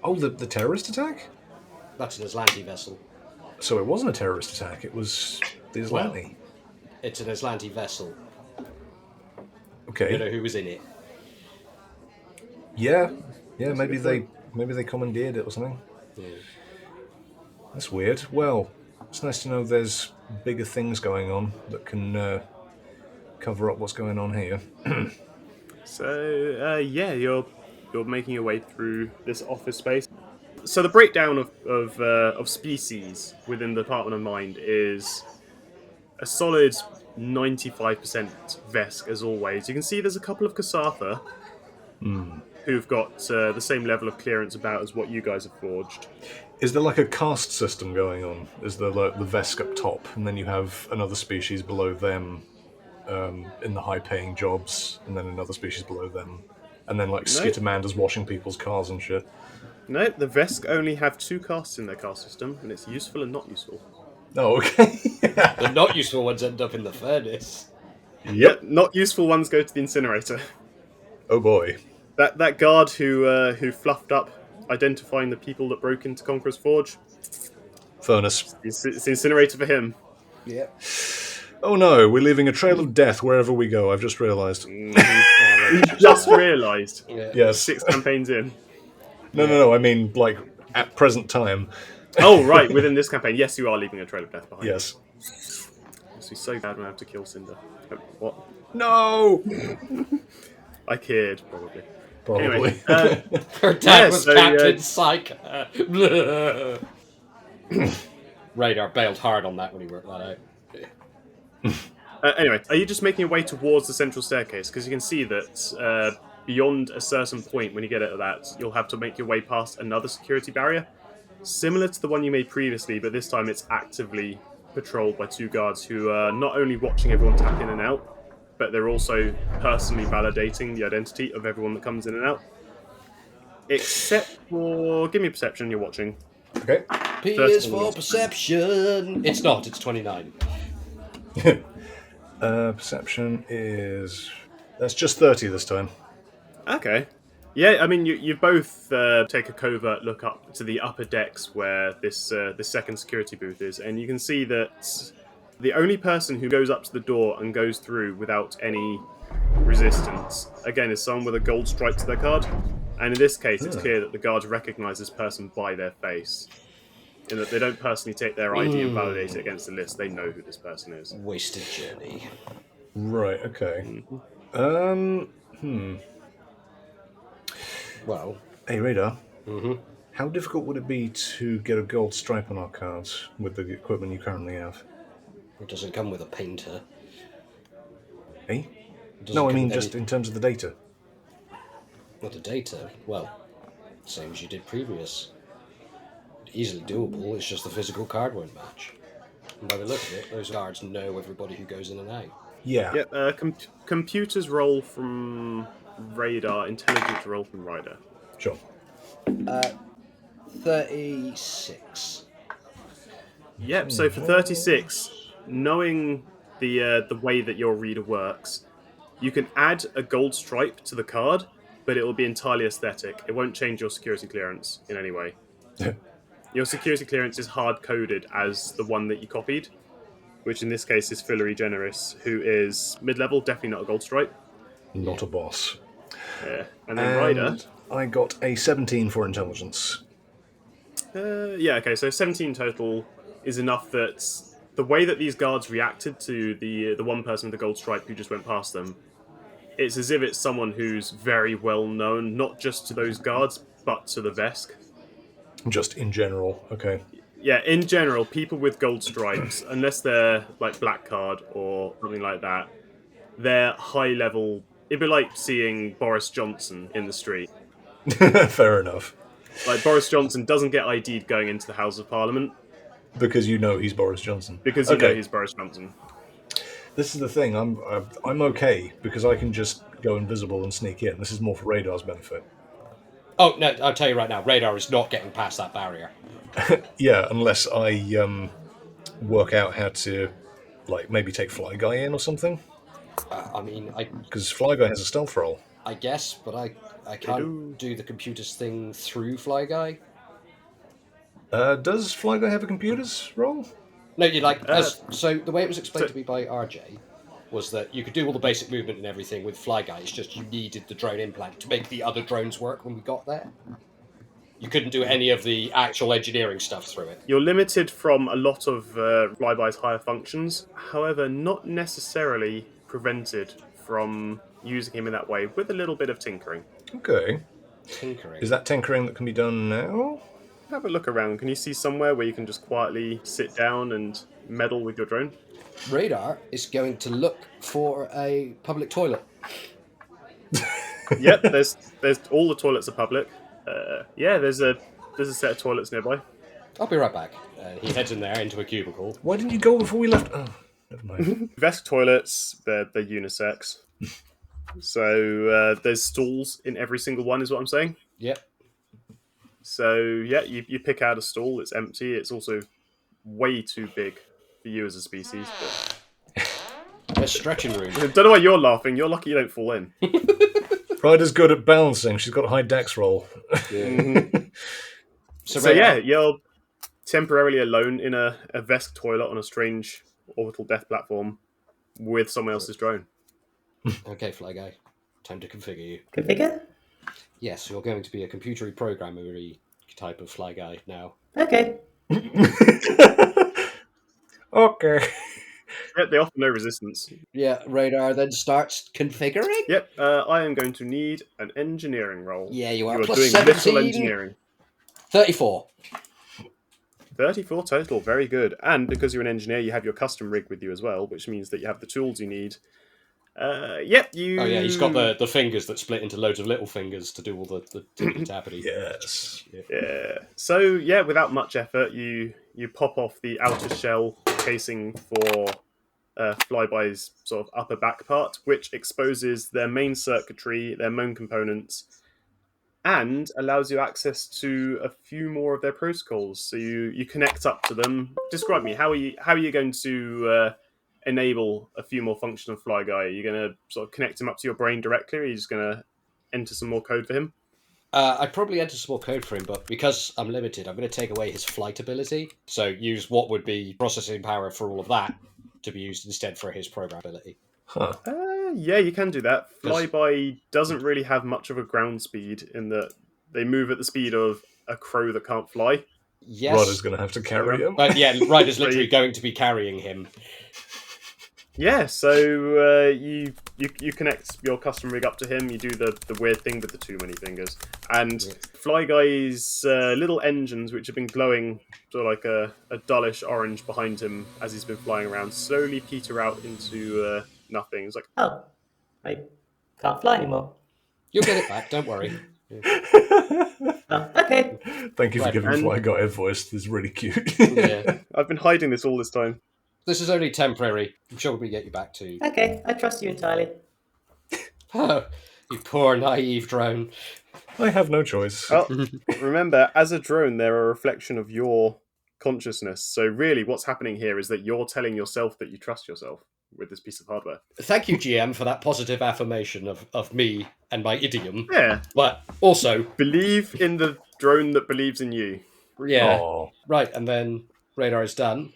Oh, the terrorist attack? That's an Aslanti vessel. So it wasn't a terrorist attack, it was the Aslanti. It's an Aslanti vessel. Okay. You know who was in it? Yeah, maybe they commandeered it or something. Yeah. That's weird. Well, it's nice to know there's bigger things going on that can cover up what's going on here. So, you're making your way through this office space. So the breakdown of species within the Department of Mind is a solid 95% Vesk, as always. You can see there's a couple of Kasatha who've got the same level of clearance about as what you guys have forged. Is there like a caste system going on? Is there the Vesk up top, and then you have another species below them in the high-paying jobs, and then another species below them, and then Skittermander's washing people's cars and shit? No, the Vesk only have two castes in their caste system, and it's useful and not useful. Oh, okay. The not useful ones end up in the furnace. Yep. Not useful ones go to the incinerator. Oh boy. That guard who fluffed up identifying the people that broke into Conqueror's Forge. Furnace. It's the incinerator for him. Yeah. Oh no, we're leaving a trail of death wherever we go. I've just realised. You just realised. Yeah. Yes. 6 campaigns in. No. I mean, like at present time. Oh, right, within this campaign. Yes, you are leaving a trail of death behind. Yes. Must be so bad when I have to kill Cinder. Oh, what? No. I kid, probably. Probably. Anyway, Her dad Yeah, was so, Captain Psych. Radar bailed hard on that when he worked that out. anyway, are you just making your way towards the central staircase? Because you can see that beyond a certain point, when you get at that, you'll have to make your way past another security barrier, similar to the one you made previously, but this time it's actively patrolled by 2 guards who are not only watching everyone tap in and out, but they're also personally validating the identity of everyone that comes in and out. Except for... Give me a perception, you're watching. Okay. P is for perception. It's not, it's 29. Perception is... That's just 30 this time. Okay. Yeah, I mean, you both take a covert look up to the upper decks where this second security booth is, and you can see that the only person who goes up to the door and goes through without any resistance, again, is someone with a gold stripe to their card. And in this case, it's clear that the guards recognise this person by their face. In that they don't personally take their ID and validate it against the list, they know who this person is. Wasted journey. Right, okay. Well, Hey, Radar. How difficult would it be to get a gold stripe on our cards with the equipment you currently have? it doesn't come with a painter. Eh? It doesn't No, I come mean with just any- in terms of the data. Not the data. Well, same as you did previous. Easily doable, it's just the physical card won't match. And by the look of it, those guards know everybody who goes in and out. Yeah. Yeah, computers roll from Radar, intelligence roll from Ryder. Sure. 36. Yep, so for 36, knowing the way that your reader works, you can add a gold stripe to the card, but it will be entirely aesthetic. It won't change your security clearance in any way. Your security clearance is hard-coded as the one that you copied, which in this case is Fillery Generous, who is mid-level, definitely not a gold stripe. Not a boss. Yeah. And then Ryder... And I got a 17 for intelligence. Yeah, okay, so 17 total is enough that the way that these guards reacted to the one person with the gold stripe who just went past them, it's as if it's someone who's very well known, not just to those guards, but to the Vesk. Just in general. Okay. Yeah, in general, people with gold stripes, unless they're like black card or something like that, they're high level. It'd be like seeing Boris Johnson in the street. Fair enough. Like, Boris Johnson doesn't get ID'd going into the House of Parliament. Because you know he's Boris Johnson. Because you know he's Boris Johnson. This is the thing. I'm okay because I can just go invisible and sneak in. This is more for Radar's benefit. Oh, no, I'll tell you right now, Radar is not getting past that barrier. Yeah, unless I work out how to, like, maybe take Fly Guy in or something. I mean, Because Fly Guy has a stealth roll. I guess, but I can't do the computers thing through Fly Guy. Does Fly Guy have a computers roll? No, you like... so the way it was explained to me by RJ was that you could do all the basic movement and everything with Fly Guy, it's just you needed the drone implant to make the other drones work when we got there. You couldn't do any of the actual engineering stuff through it. You're limited from a lot of Flyby's higher functions, however, not necessarily prevented from using him in that way, with a little bit of tinkering. Okay. Tinkering. Is that tinkering that can be done now? Have a look around. Can you see somewhere where you can just quietly sit down and meddle with your drone? Radar is going to look for a public toilet. Yep, there's all the toilets are public. Yeah, there's a set of toilets nearby. I'll be right back. He heads in there into a cubicle. Why didn't you go before we left? Oh, never mind. Vesk toilets, they're unisex. So there's stalls in every single one, is what I'm saying. Yep. So yeah, you pick out a stall. It's empty. It's also way too big for you as a species. But... A stretching room. I don't know why you're laughing. You're lucky you don't fall in. Ryder's good at balancing. She's got a high dex roll. So yeah, you're temporarily alone in a Vesk toilet on a strange orbital death platform with someone else's drone. Okay, Fly Guy. Time to configure you. Configure? Yes, you're going to be a computery programmery type of Fly Guy now. Okay. Okay. Yeah, they offer no resistance. Yeah, Radar then starts configuring? Yep, I am going to need an engineering roll. Yeah, you are. You are Plus doing 17. little engineering. 34. 34 total, very good. And because you're an engineer, you have your custom rig with you as well, which means that you have the tools you need. Yep, you... Oh yeah, he's got the fingers that split into loads of little fingers to do all the tippity-tappity. Yes. Yeah. So, yeah, without much effort, you pop off the outer shell casing for Flyby's sort of upper back part, which exposes their main circuitry, their main components, and allows you access to a few more of their protocols. So you connect up to them. Describe me. How are you going to enable a few more functions of Fly Guy? Are you going to sort of connect him up to your brain directly, or are you just going to enter some more code for him? I'd probably enter some more code for him, but because I'm limited, I'm going to take away his flight ability. So use what would be processing power for all of that to be used instead for his program ability. Huh. Yeah, you can do that. Flyby doesn't really have much of a ground speed in that they move at the speed of a crow that can't fly. Yes. Ryder's going to have to carry him. But yeah, Ryder's literally going to be carrying him. Yeah, so you connect your custom rig up to him, you do the weird thing with the too many fingers, and Fly Guy's little engines, which have been glowing sort of like a dullish orange behind him as he's been flying around, slowly peter out into nothing. It's like, Oh, I can't fly anymore. You'll get it back, don't worry. Oh, okay. Thank you for Right, giving and- Fly Guy a voice. This is really cute. Yeah. I've been hiding this all this time. This is only temporary. I'm sure we get you back to... Okay, I trust you entirely. Oh, you poor naive drone. I have no choice. Well, remember, as a drone, they're a reflection of your consciousness. So really, what's happening here is that you're telling yourself that you trust yourself with this piece of hardware. Thank you, GM, for that positive affirmation of me and my idiom. Yeah. But also, Believe in the drone that believes in you. yeah, Aw. right, and then Radar is done.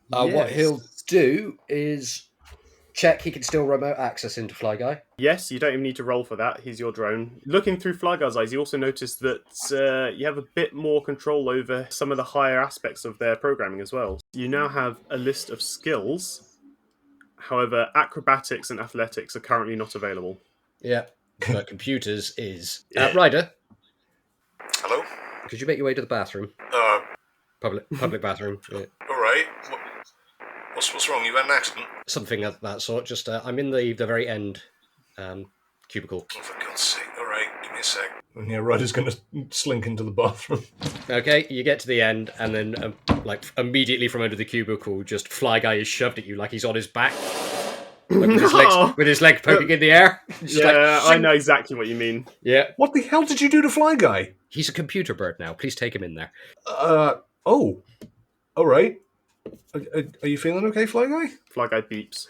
What Yes. he'll do is check he can still remote access into Fly Guy. Yes, you don't even need to roll for that. He's your drone. Looking through Fly Guy's eyes, you also notice that you have a bit more control over some of the higher aspects of their programming as well. You now have a list of skills. However, acrobatics and athletics are currently not available. Yeah, but computers is. Ryder, Hello? could you make your way to the bathroom? Public bathroom. Yeah. Alright. What's wrong? You had an accident? Something of that sort. Just I'm in the very end cubicle. Oh, for God's sake. Alright, give me a sec. And yeah, Ryder's going to slink into the bathroom. Okay, you get to the end, and then like immediately from under the cubicle, just Fly Guy is shoved at you like he's on his back, like with his leg poking in the air. Just Yeah, like, I know exactly what you mean. Yeah, What the hell did you do to Fly Guy? he's a computer bird now. Please take him in there. Oh. Alright. Are you feeling okay, Fly Guy? Fly Guy beeps.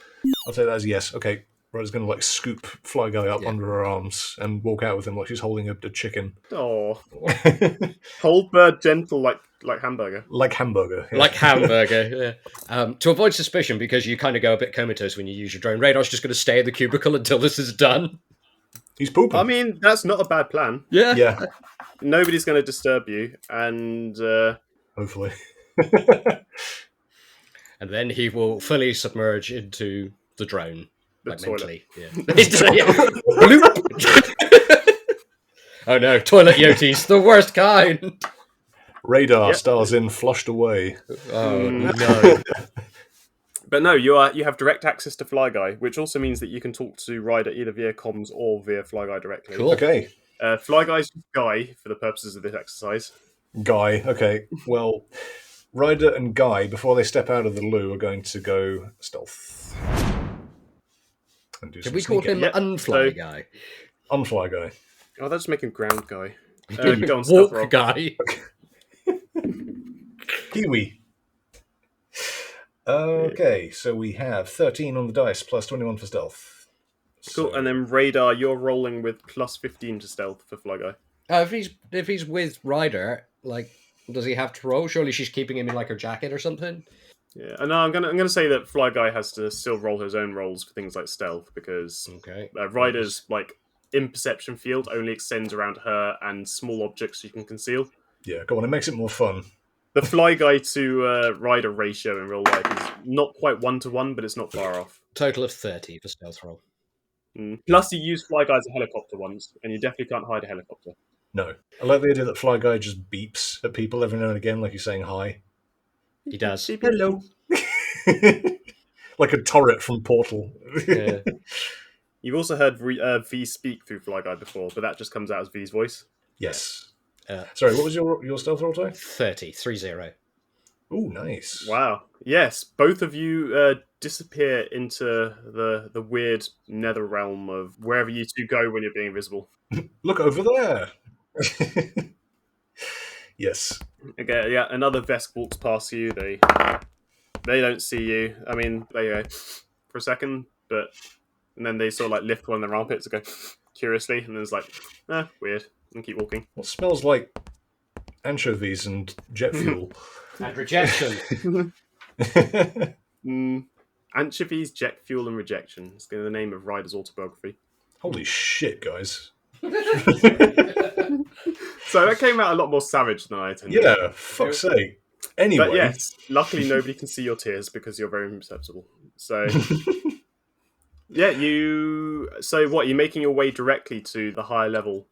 I'll take that as yes. Okay. Ryder's going to like scoop Fly Guy up under her arms and walk out with him like she's holding a chicken. Oh, hold bird gentle like hamburger. Like hamburger. Yeah. Like hamburger. Yeah. To avoid suspicion, because you kind of go a bit comatose when you use your drone, Radar's just going to stay in the cubicle until this is done. He's pooping. I mean, that's not a bad plan. Yeah. Yeah, Nobody's going to disturb you, and hopefully. And then he will fully submerge into the drone. The Like toilet. mentally. Yeah. Bloop. Oh no, toilet yotis, the worst kind. Radar Yep. stars in Flushed Away. Oh no. But no, you have direct access to Fly Guy, which also means that you can talk to Ryder either via comms or via Fly Guy directly. Cool. Okay. Fly Guy's Guy for the purposes of this exercise. Guy. Okay. Well, Ryder and Guy, before they step out of the loo, are going to go stealth. And do Can some we call sneaking. him Yep, Unfly so- Guy? Unfly Guy. Oh, that's making Ground Guy. Walk Go on, stealth roll. Guy. Kiwi. Okay, so we have 13 on the dice plus 21 for stealth. Cool. So- And then Radar, you're rolling with plus 15 to stealth for Fly Guy. If he's with Ryder, like, does he have to roll? Surely she's keeping him in like her jacket or something. Yeah, and I'm gonna say that Fly Guy has to still roll his own rolls for things like stealth because Okay. Ryder's like imperception field only extends around her and small objects you can conceal. Yeah, go on, it makes it more fun. The Fly Guy to Ryder ratio in real life is not quite 1-to-1, but it's not far off. Total of 30 for stealth roll. Plus, you used Fly Guy as a helicopter once, and you definitely can't hide a helicopter. No. I like the idea that Fly Guy just beeps at people every now and again, like he's saying hi. He does. Hello. Like a turret from Portal. Yeah. You've also heard V speak through Fly Guy before, but that just comes out as V's voice. Yes. Uh, Sorry, what was your stealth roll, Ty? 30. Ooh, nice. Wow. Yes, both of you disappear into the weird nether realm of wherever you two go when you're being invisible. Look over there. Yes. Okay, yeah, another Vesk walks past you. They don't see you. I mean, they go for a second, and then they sort of like lift one of their armpits and go curiously, and then it's like, weird, and keep walking. What smells like anchovies and jet fuel? And rejection. Anchovies, jet fuel, and rejection. It's the name of Ryder's autobiography. Holy shit, guys. So that came out a lot more savage than I intended. Yeah, fuck's sake. Anyway. But yes, luckily nobody can see your tears because you're very imperceptible. So, yeah, So what, you're making your way directly to the higher level?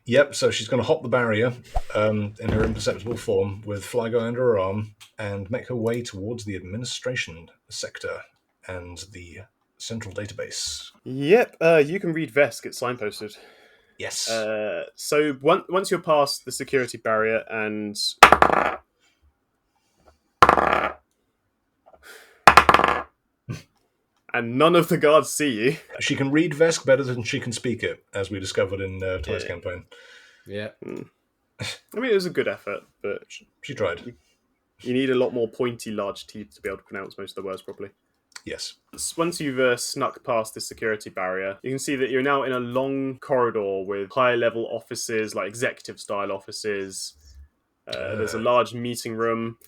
Yep, so she's going to hop the barrier in her imperceptible form with Fly Guy under her arm and make her way towards the administration sector and the central database. Yep, you can read Vesk, it's signposted. Yes. So once you're past the security barrier and... and none of the guards see you. She can read Vesk better than she can speak it, as we discovered in Ty's campaign. Yeah. I mean, it was a good effort, but... She tried. You need a lot more pointy, large teeth to be able to pronounce most of the words properly. Yes. Once you've snuck past the security barrier, you can see that you're now in a long corridor with high-level offices, like executive-style offices. There's a large meeting room.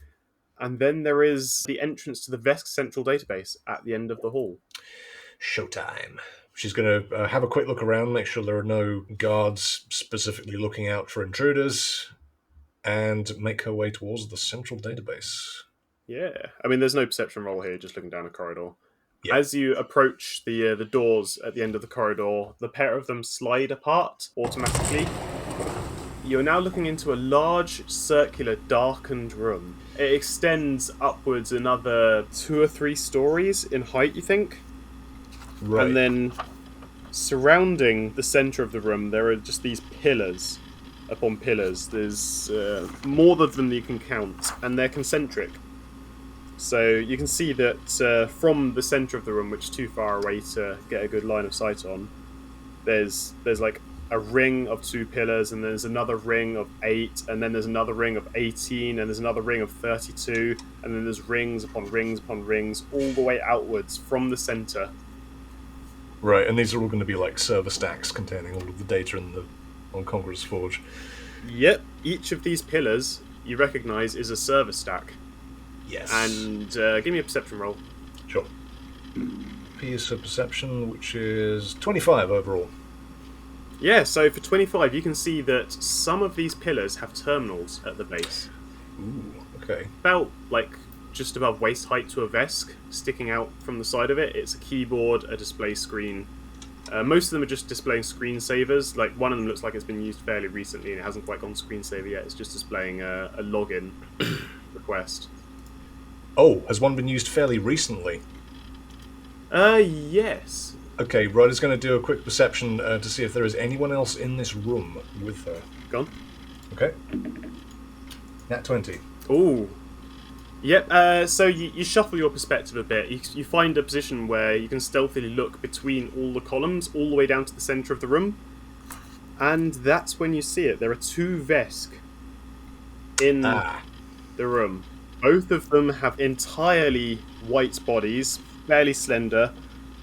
And then there is the entrance to the Vesk central database at the end of the hall. Showtime. She's going to have a quick look around, make sure there are no guards specifically looking out for intruders, and make her way towards the central database. Yeah. I mean, there's no perception roll here, just looking down a corridor. Yeah. As you approach the doors at the end of the corridor, the pair of them slide apart automatically. You're now looking into a large, circular, darkened room. It extends upwards another 2 or 3 stories in height, you think? Right. And then surrounding the centre of the room, there are just these pillars upon pillars. There's more of them than you can count, and they're concentric. So you can see that from the centre of the room, which is too far away to get a good line of sight on, there's like a ring of 2 pillars, and there's another ring of 8, and then there's another ring of 18, and there's another ring of 32, and then there's rings upon rings upon rings, all the way outwards from the centre. Right, and these are all going to be like server stacks containing all of the data on Conqueror's Forge. Yep, each of these pillars you recognise is a server stack. Yes. And give me a perception roll. Sure. Piece of perception, which is 25 overall. Yeah, so for 25, you can see that some of these pillars have terminals at the base. Ooh, okay. About, like, just above waist height to a Vesk, sticking out from the side of it. It's a keyboard, a display screen. Most of them are just displaying screensavers. Like, one of them looks like it's been used fairly recently and it hasn't quite gone screensaver yet. It's just displaying a login request. Oh, has one been used fairly recently? Yes. Okay, Ryder's going to do a quick perception to see if there is anyone else in this room with her. Gone. Okay. Nat 20. Ooh. Yep, so you shuffle your perspective a bit. You find a position where you can stealthily look between all the columns, all the way down to the centre of the room. And that's when you see it. There are 2 Vesk in the room. Both of them have entirely white bodies, fairly slender,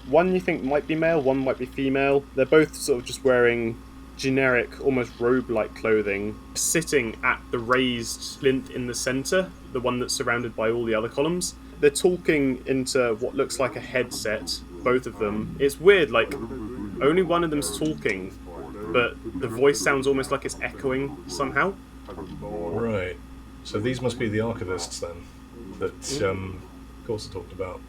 One you think might be male, one might be female. They're both sort of just wearing generic, almost robe-like clothing, sitting at the raised plinth in the centre, the one that's surrounded by all the other columns. They're talking into what looks like a headset, both of them. It's weird, like, only one of them's talking, but the voice sounds almost like it's echoing somehow. Right. So these must be the archivists then, that Corsa talked about.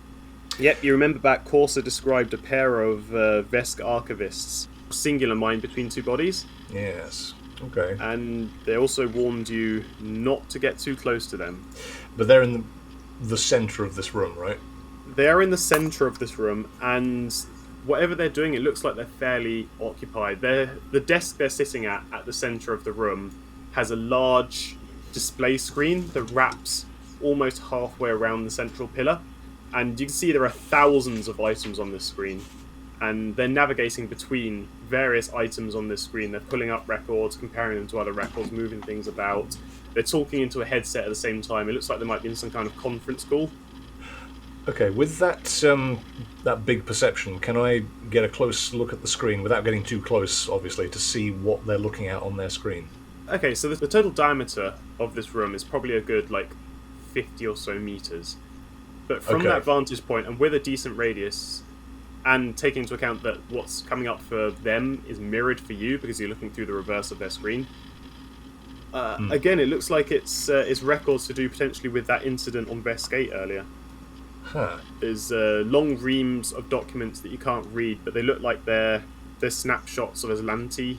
Yep, you remember back, Corsa described a pair of Vesk archivists, singular mind between two bodies. Yes. Okay. And they also warned you not to get too close to them. But they're in the centre of this room, right? They're in the centre of this room, and whatever they're doing, it looks like they're fairly occupied. The desk they're sitting at the centre of the room has a large display screen that wraps almost halfway around the central pillar. And you can see there are thousands of items on this screen. And they're navigating between various items on this screen. They're pulling up records, comparing them to other records, moving things about. They're talking into a headset at the same time. It looks like they might be in some kind of conference call. Okay, with that big perception, can I get a close look at the screen without getting too close, obviously, to see what they're looking at on their screen? Okay, so the total diameter of this room is probably a good, 50 or so meters. But from that vantage point, and with a decent radius, and taking into account that what's coming up for them is mirrored for you because you're looking through the reverse of their screen, again, it looks like it's records to do potentially with that incident on Vesk 8 earlier. Huh. There's long reams of documents that you can't read, but they look like they're snapshots of Aslanti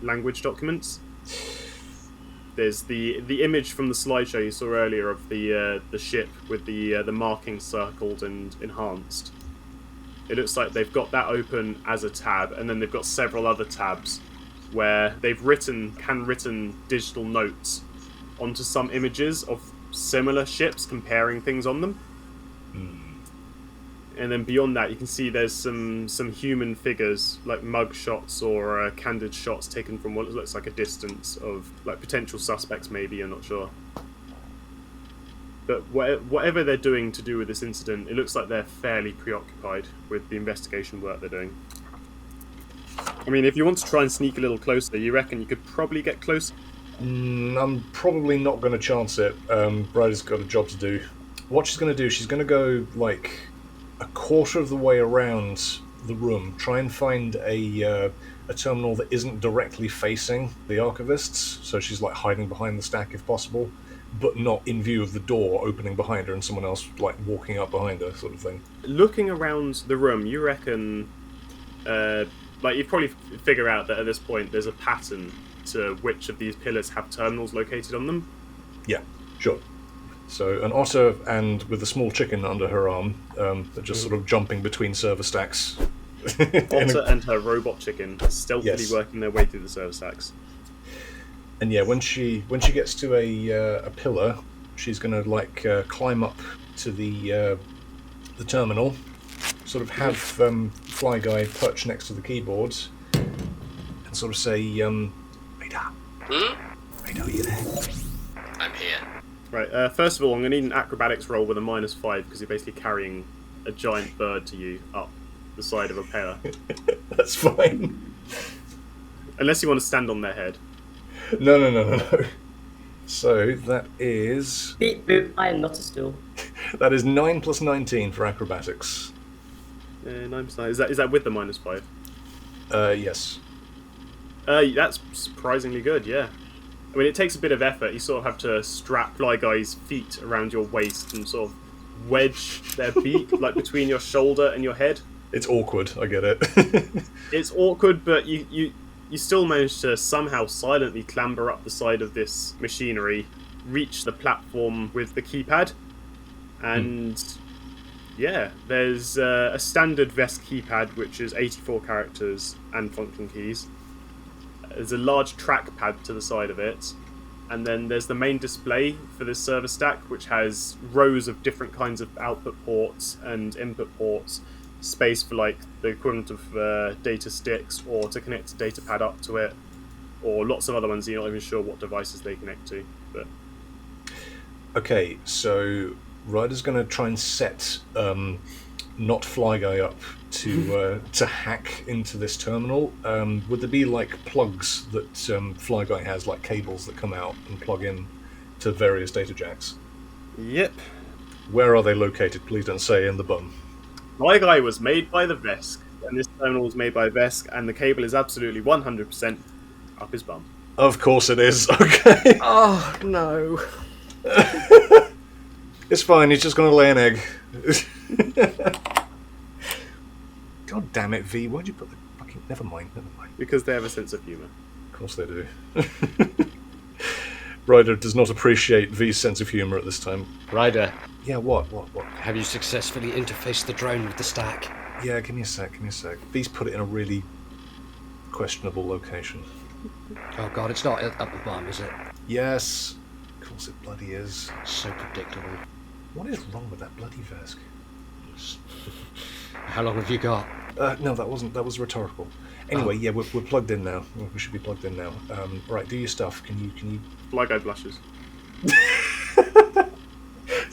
language documents. There's the image from the slideshow you saw earlier of the ship with the markings circled and enhanced. It looks like they've got that open as a tab, and then they've got several other tabs where they've handwritten digital notes onto some images of similar ships, comparing things on them. And then beyond that, you can see there's some human figures, like mug shots or candid shots taken from what looks like a distance of potential suspects, maybe, you're not sure. But whatever they're doing to do with this incident, it looks like they're fairly preoccupied with the investigation work they're doing. I mean, if you want to try and sneak a little closer, you reckon you could probably get close? I'm probably not going to chance it. Ryder's got a job to do. What she's going to do, she's going to go a quarter of the way around the room, try and find a terminal that isn't directly facing the archivists, so she's hiding behind the stack if possible, but not in view of the door opening behind her and someone else walking up behind her, sort of thing. Looking around the room, you reckon you'd probably figure out that at this point there's a pattern to which of these pillars have terminals located on them? Yeah, sure. So an otter and with a small chicken under her arm, they're just sort of jumping between server stacks. Otter and her robot chicken stealthily working their way through the server stacks. And yeah, when she gets to a pillar, she's going to climb up to the terminal, sort of have Fly Guy perch next to the keyboard, and sort of say, Radar. Radar, are you there? I'm here. Right, first of all, I'm going to need an acrobatics roll with a -5 because you're basically carrying a giant bird to you up the side of a pillar. That's fine. Unless you want to stand on their head. No. So that is... Beep boop, I am not a stool. That is 9 plus 19 for acrobatics. 9 plus 9. Is that with the -5? Yes. That's surprisingly good, yeah. I mean, it takes a bit of effort. You sort of have to strap Fly Guy's feet around your waist and sort of wedge their beak between your shoulder and your head. It's awkward, I get it. It's awkward, but you still manage to somehow silently clamber up the side of this machinery, reach the platform with the keypad, and yeah, there's a standard Vesk keypad which is 84 characters and function keys. There's a large trackpad to the side of it, and then there's the main display for this server stack, which has rows of different kinds of output ports and input ports, space for the equivalent of data sticks, or to connect a data pad up to it, or lots of other ones you're not even sure what devices they connect to. But okay, so Ryder's going to try and set not Fly Guy up to hack into this terminal, would there be like plugs that Fly Guy has, like cables that come out and plug in to various data jacks? Yep. Where are they located? Please don't say in the bum. My guy was made by the Vesk, and this terminal was made by Vesk, and the cable is absolutely 100% up his bum. Of course it is. Okay. Oh, no. It's fine, he's just going to lay an egg. God damn it, V, why'd you put the fucking... Never mind. Because they have a sense of humour. Of course they do. Ryder does not appreciate V's sense of humour at this time. Ryder, Yeah, what? have you successfully interfaced the drone with the stack? Yeah, give me a sec. V's put it in a really questionable location. Oh god, it's not up the bum, is it? Yes, of course it bloody is. So predictable. What is wrong with that bloody Vesk? How long have you got? No, that was rhetorical. Anyway, yeah, we're plugged in now. We should be plugged in now. Right, do your stuff. Can you? Fly Guy blushes.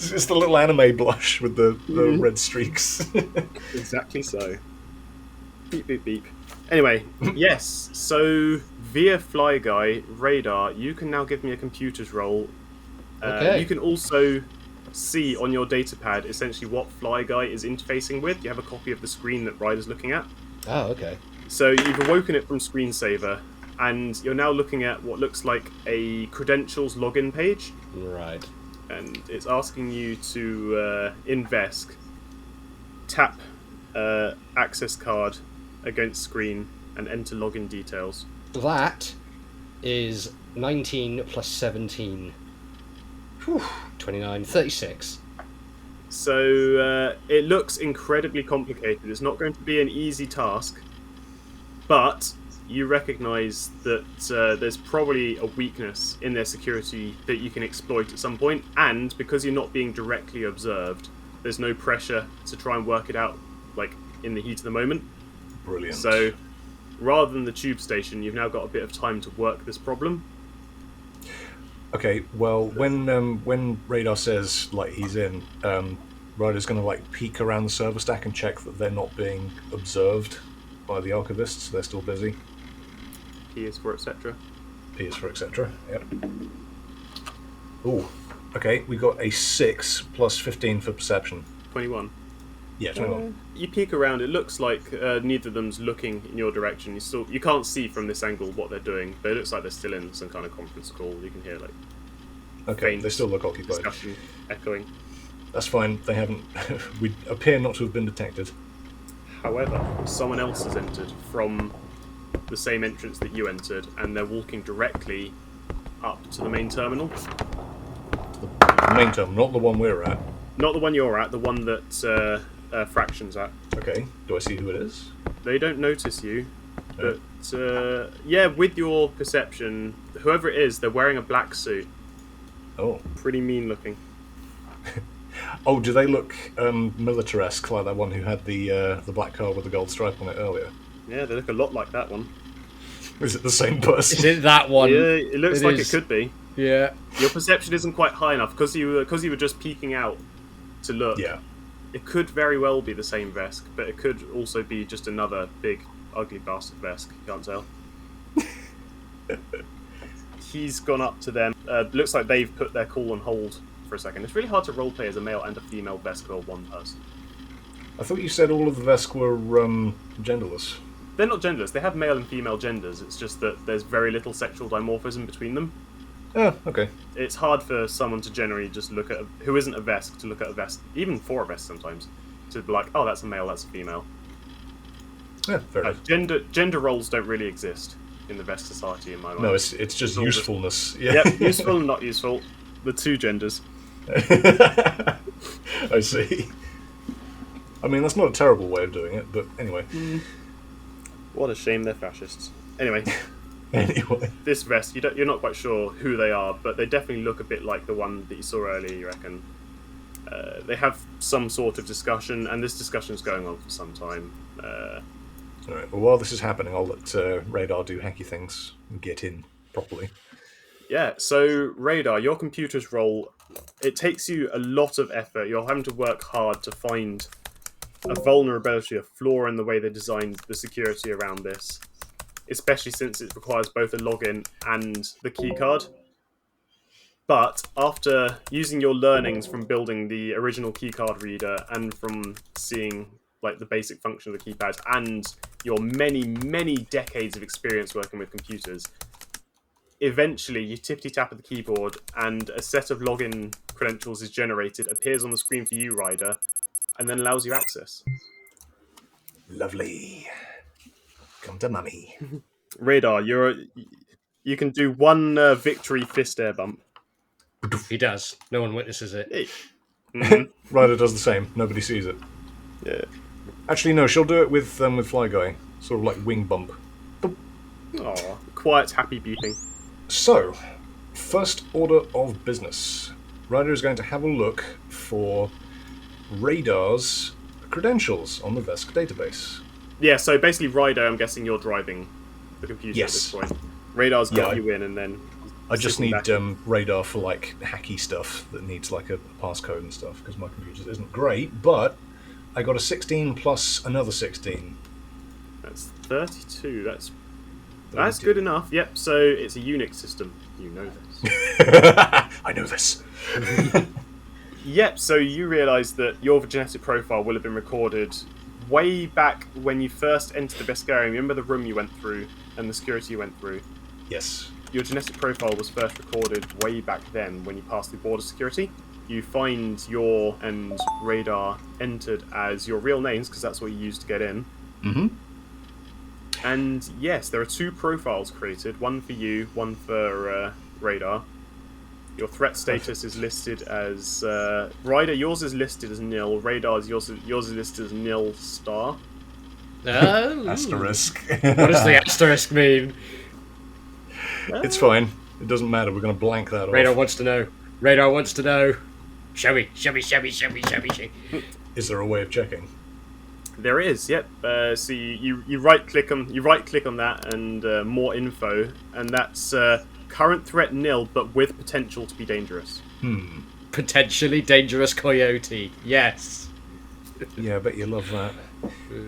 It's the little anime blush with the red streaks. Exactly so. Beep, beep, beep. Anyway, yes, so via Fly Guy, Radar, you can now give me a computer's roll. Okay. You can also see on your datapad essentially what Fly Guy is interfacing with. You have a copy of the screen that Ryder's looking at. Oh, okay. So you've awoken it from screensaver, and you're now looking at what looks like a credentials login page. Right. And it's asking you to, in Vesk, tap access card against screen and enter login details. That is 19 plus 17. Whew. 29, 36. So it looks incredibly complicated. It's not going to be an easy task, but you recognise that there's probably a weakness in their security that you can exploit at some point, and because you're not being directly observed, there's no pressure to try and work it out like in the heat of the moment. Brilliant. So rather than the tube station, you've now got a bit of time to work this problem. Okay, well, when Radar says like he's in, Ryder's going to like peek around the server stack and check that they're not being observed by the archivists. They're still busy. P is for etc. P is for etc. Yep. Ooh. Okay, we got a 6 plus 15 for perception. 21. Yeah, 21. You peek around. It looks like neither of them's looking in your direction. You can't see from this angle what they're doing, but it looks like they're still in some kind of conference call. You can hear like Okay, faint they still look occupied. discussion echoing. That's fine. They haven't. We appear not to have been detected. However, someone else has entered from the same entrance that you entered, and they're walking directly up to the main terminal. The main terminal, not the one we're at. Not the one you're at, the one that Fraction's at. Okay, do I see who it is? They don't notice you, No. but yeah, with your perception, whoever it is, they're wearing a black suit. Oh. Pretty mean looking. Oh, do they look militaresque like that one who had the black car with the gold stripe on it earlier? Yeah, they look a lot like that one. Is it the same person? Is it that one? Yeah, it looks like is. it could be. Yeah. Your perception isn't quite high enough because you were just peeking out to look. Yeah. It could very well be the same Vesk, but it could also be just another big, ugly bastard Vesk. You can't tell. He's gone up to them. Looks like they've put their call on hold for a second. It's really hard to roleplay as a male and a female Vesk or one person. I thought you said all of the Vesk were genderless. They're not genderless. They have male and female genders. It's just that there's very little sexual dimorphism between them. Oh, okay. It's hard for someone to generally just look at who isn't a Vesk to look at a Vesk, even for a Vesk sometimes, to be like, oh, that's a male, that's a female. Yeah, fair enough. Gender roles don't really exist in the Vesk society, in my mind. No, it's just all usefulness. Yeah. Yep, useful and not useful. The two genders. I see. I mean, that's not a terrible way of doing it, but anyway. What a shame they're fascists. Anyway. Anyway. This Vesk, you're not quite sure who they are, but they definitely look a bit like the one that you saw earlier, you reckon. They have some sort of discussion, and this discussion's going on for some time. Alright, well, while this is happening, I'll let Radar do hacky things and get in properly. Yeah, so Radar, your computer's role, it takes you a lot of effort. You're having to work hard to find a vulnerability, a flaw in the way they designed the security around this, especially since it requires both a login and the keycard. But after using your learnings from building the original keycard reader and from seeing like the basic function of the keypad and your many decades of experience working with computers, eventually you tippity-tap at the keyboard and a set of login credentials is generated, appears on the screen for you, Ryder, and then allows you access. Lovely. Come to mummy. Radar, you can do one victory fist air bump. He does. No one witnesses it. Hey. Mm-hmm. Ryder does the same. Nobody sees it. Yeah. Actually, no. She'll do it with Fly Guy. Sort of like wing bump. Aw, quiet, happy beeping. So, first order of business. Ryder is going to have a look for Radar's credentials on the Vesk database. Yeah, so basically, Ryder, I'm guessing you're driving the computer Yes. at this point. Radar's got Yeah, you in, and then I just sitting need back. Radar for like hacky stuff that needs like a passcode and stuff because my computer isn't great. But I got a 16 plus another 16. That's 32. That's 32. good enough. Yep. So it's a Unix system. You know this. I know this. Yep. So you realise that your genetic profile will have been recorded way back when you first entered the Beskarium. Remember the room you went through and the security you went through? Yes. Your genetic profile was first recorded way back then when you passed through border security. You find your and Radar entered as your real names because that's what you used to get in. Mm-hmm. And yes, there are two profiles created, one for you, one for Radar. Your threat status is listed as Ryder. Yours is listed as nil. Radar's yours is listed as nil star. Oh. Asterisk. What does the asterisk mean? It's fine. It doesn't matter. We're going to blank that Radar off. wants to know. Radar wants to know. Show me. Is there a way of checking? There is, yep. So you right click on that and more info, and that's current threat nil, but with potential to be dangerous. Potentially dangerous coyote. Yes. Yeah, I bet you love that.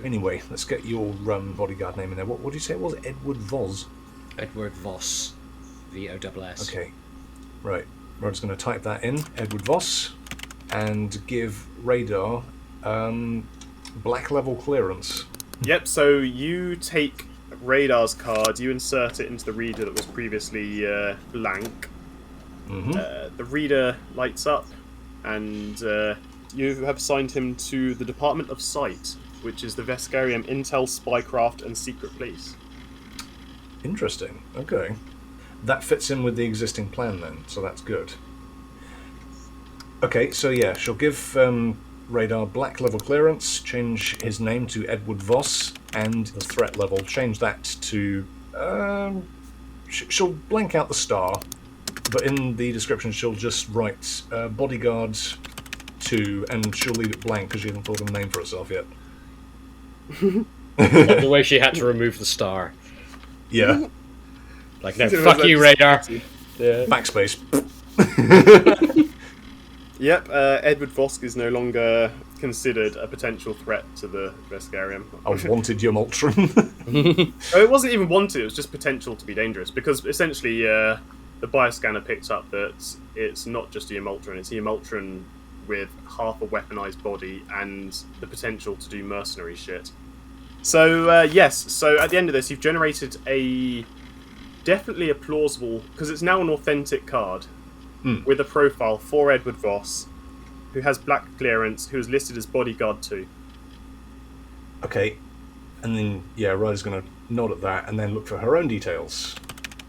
Anyway, let's get your bodyguard name in there. What did you say it was? Edward Voss. Edward Voss. VOSS. Okay. Right. Rod's going to type that in. Edward Voss. And give Radar black level clearance. Yep. So you take Radar's card, you insert it into the reader that was previously blank. Mm-hmm. The reader lights up, and you have assigned him to the Department of Sight, which is the Veskarium Intel, Spycraft, and Secret Police. Interesting. Okay. That fits in with the existing plan then, so that's good. Okay, so yeah, she'll give Radar black level clearance, change his name to Edward Voss, and the threat level, change that to... she'll blank out the star, but in the description she'll just write bodyguard 2, and she'll leave it blank because she hasn't thought of a name for herself yet. The way she had to remove the star. Yeah. Like, no, fuck you, Radar. Yeah. Backspace. Yep, Edward Vosk is no longer considered a potential threat to the Veskarium. I wanted your Moltron. It wasn't even wanted, it was just potential to be dangerous, because essentially the bioscanner picked up that it's not just a Yamultron, it's a Yamultron with half a weaponized body and the potential to do mercenary shit. So, yes, so at the end of this, you've generated definitely a plausible, because it's now an authentic card, with a profile for Edward Voss, who has black clearance, who is listed as bodyguard 2. Okay, and then, yeah, Ryder's going to nod at that and then look for her own details.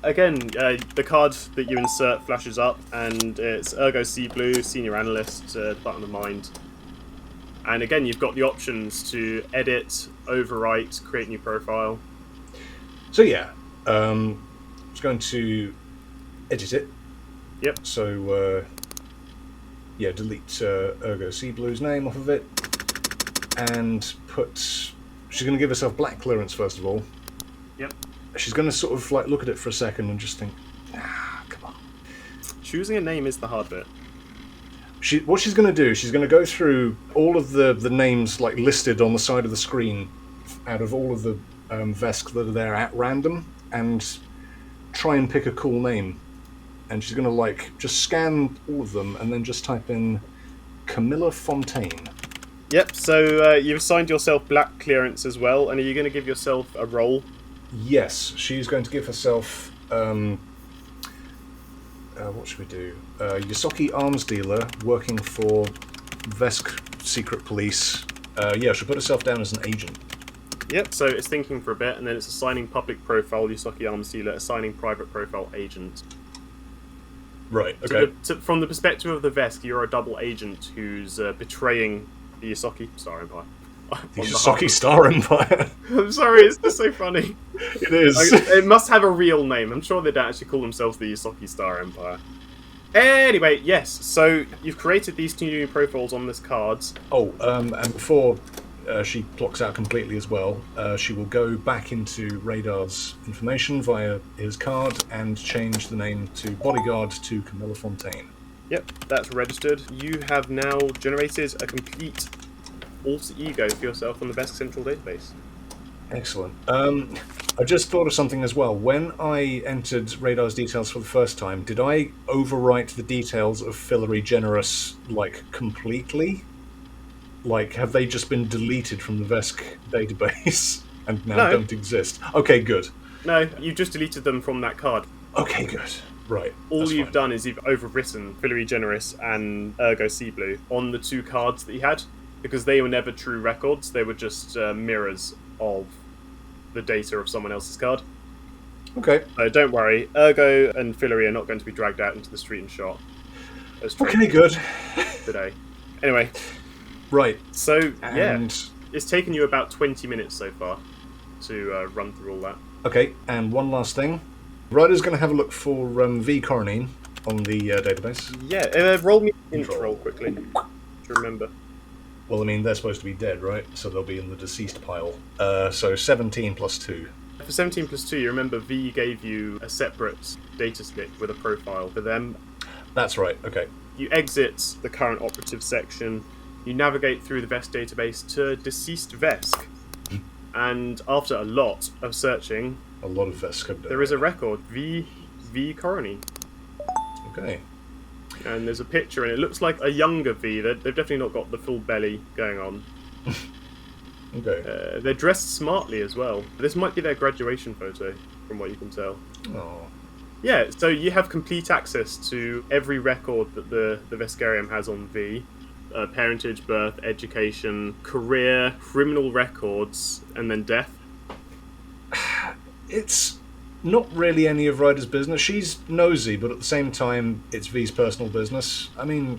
Again, the card that you insert flashes up, and it's Ergo C Blue, Senior Analyst, Department of Mind. And again, you've got the options to edit, overwrite, create new profile. So yeah, I'm just going to edit it. Yep. So, yeah, delete Ergo C Blue's name off of it, and put... She's going to give herself black clearance, first of all. Yep. She's going to sort of like look at it for a second and just think, come on. Choosing a name is the hard bit. What she's going to do, she's going to go through all of the names like listed on the side of the screen out of all of the Vesk that are there at random and try and pick a cool name. And she's going to like just scan all of them and then just type in Camilla Fontaine. Yep, so you've assigned yourself black clearance as well, and are you going to give yourself a role? Yes, she's going to give herself... what should we do? Yosoki arms dealer working for Vesk Secret Police. She'll put herself down as an agent. Yep, so it's thinking for a bit, and then it's assigning public profile, Yosoki arms dealer, assigning private profile, agent. Right, okay. So from the perspective of the Vesk, you're a double agent who's betraying the Yosoki Star Empire. The Yosoki Star Empire? I'm sorry, it's just so funny. It is. It must have a real name. I'm sure they don't actually call themselves the Yosoki Star Empire. Anyway, yes, so you've created these 2 new profiles on this cards. Oh, and before she clocks out completely as well, she will go back into Radar's information via his card and change the name to Bodyguard to Camilla Fontaine. Yep, that's registered. You have now generated a complete alter ego for yourself on the Vesk Central database. Excellent. I just thought of something as well. When I entered Radar's details for the first time, did I overwrite the details of Fillory Generous, like, completely? Like, have they just been deleted from the Vesk database and now don't exist? Okay, good. No, you just deleted them from that card. Okay, good. Right. All you've done is you've overwritten Fillory Generous and Ergo Sea Blue on the 2 cards that you had, because they were never true records. They were just mirrors of the data of someone else's card. Okay. So don't worry, Ergo and Fillory are not going to be dragged out into the street and shot. Okay, good. Today. Anyway. Right. So, it's taken you about 20 minutes so far to run through all that. Okay, and one last thing. Ryder's going to have a look for V. Coronine on the database. Yeah, roll me an intro quickly, to remember. Well, I mean, they're supposed to be dead, right? So they'll be in the deceased pile. So 17 plus 2. For 17 plus 2, you remember V gave you a separate data slip with a profile for them. That's right, okay. You exit the current operative section. You navigate through the Vesk database to deceased Vesk. And after a lot of searching... A lot of Vesk. There is a record, V. Coronine. Okay. And there's a picture, and it looks like a younger V. They've definitely not got the full belly going on. Okay. They're dressed smartly as well. This might be their graduation photo, from what you can tell. Oh. Yeah, so you have complete access to every record that the Veskarium has on V. Parentage, birth, education, career, criminal records, and then death. It's not really any of Ryder's business. She's nosy, but at the same time, it's V's personal business. I mean...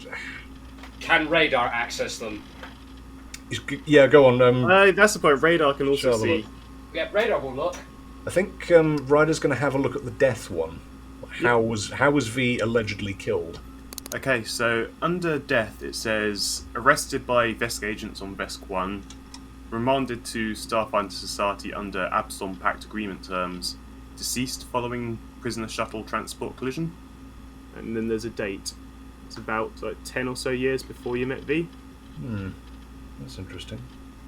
Can Radar access them? Yeah, go on. That's the point. Radar can also see. Yeah, Radar will look. I think Ryder's going to have a look at the death one. How was V allegedly killed? Okay, so under death it says arrested by Vesk agents on Vesk 1, remanded to Starfinder Society under Absalom Pact agreement terms, deceased following prisoner shuttle transport collision. And then there's a date. It's about 10 or so years before you met V. That's interesting.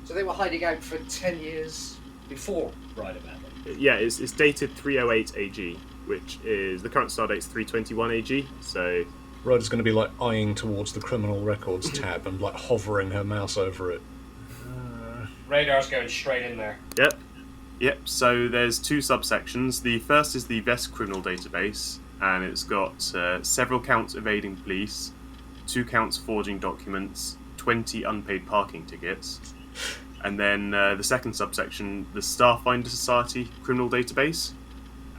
So they were hiding out for 10 years before Ryder met them? Yeah, it's dated 308 AG, which is the current star date's 321 AG, so... Ryder's going to be like eyeing towards the criminal records tab and like hovering her mouse over it. Radar's going straight in there. Yep, so there's 2 subsections. The first is the Vesk criminal database, and it's got several counts evading police, 2 counts forging documents, 20 unpaid parking tickets. And then the second subsection, the Starfinder Society criminal database,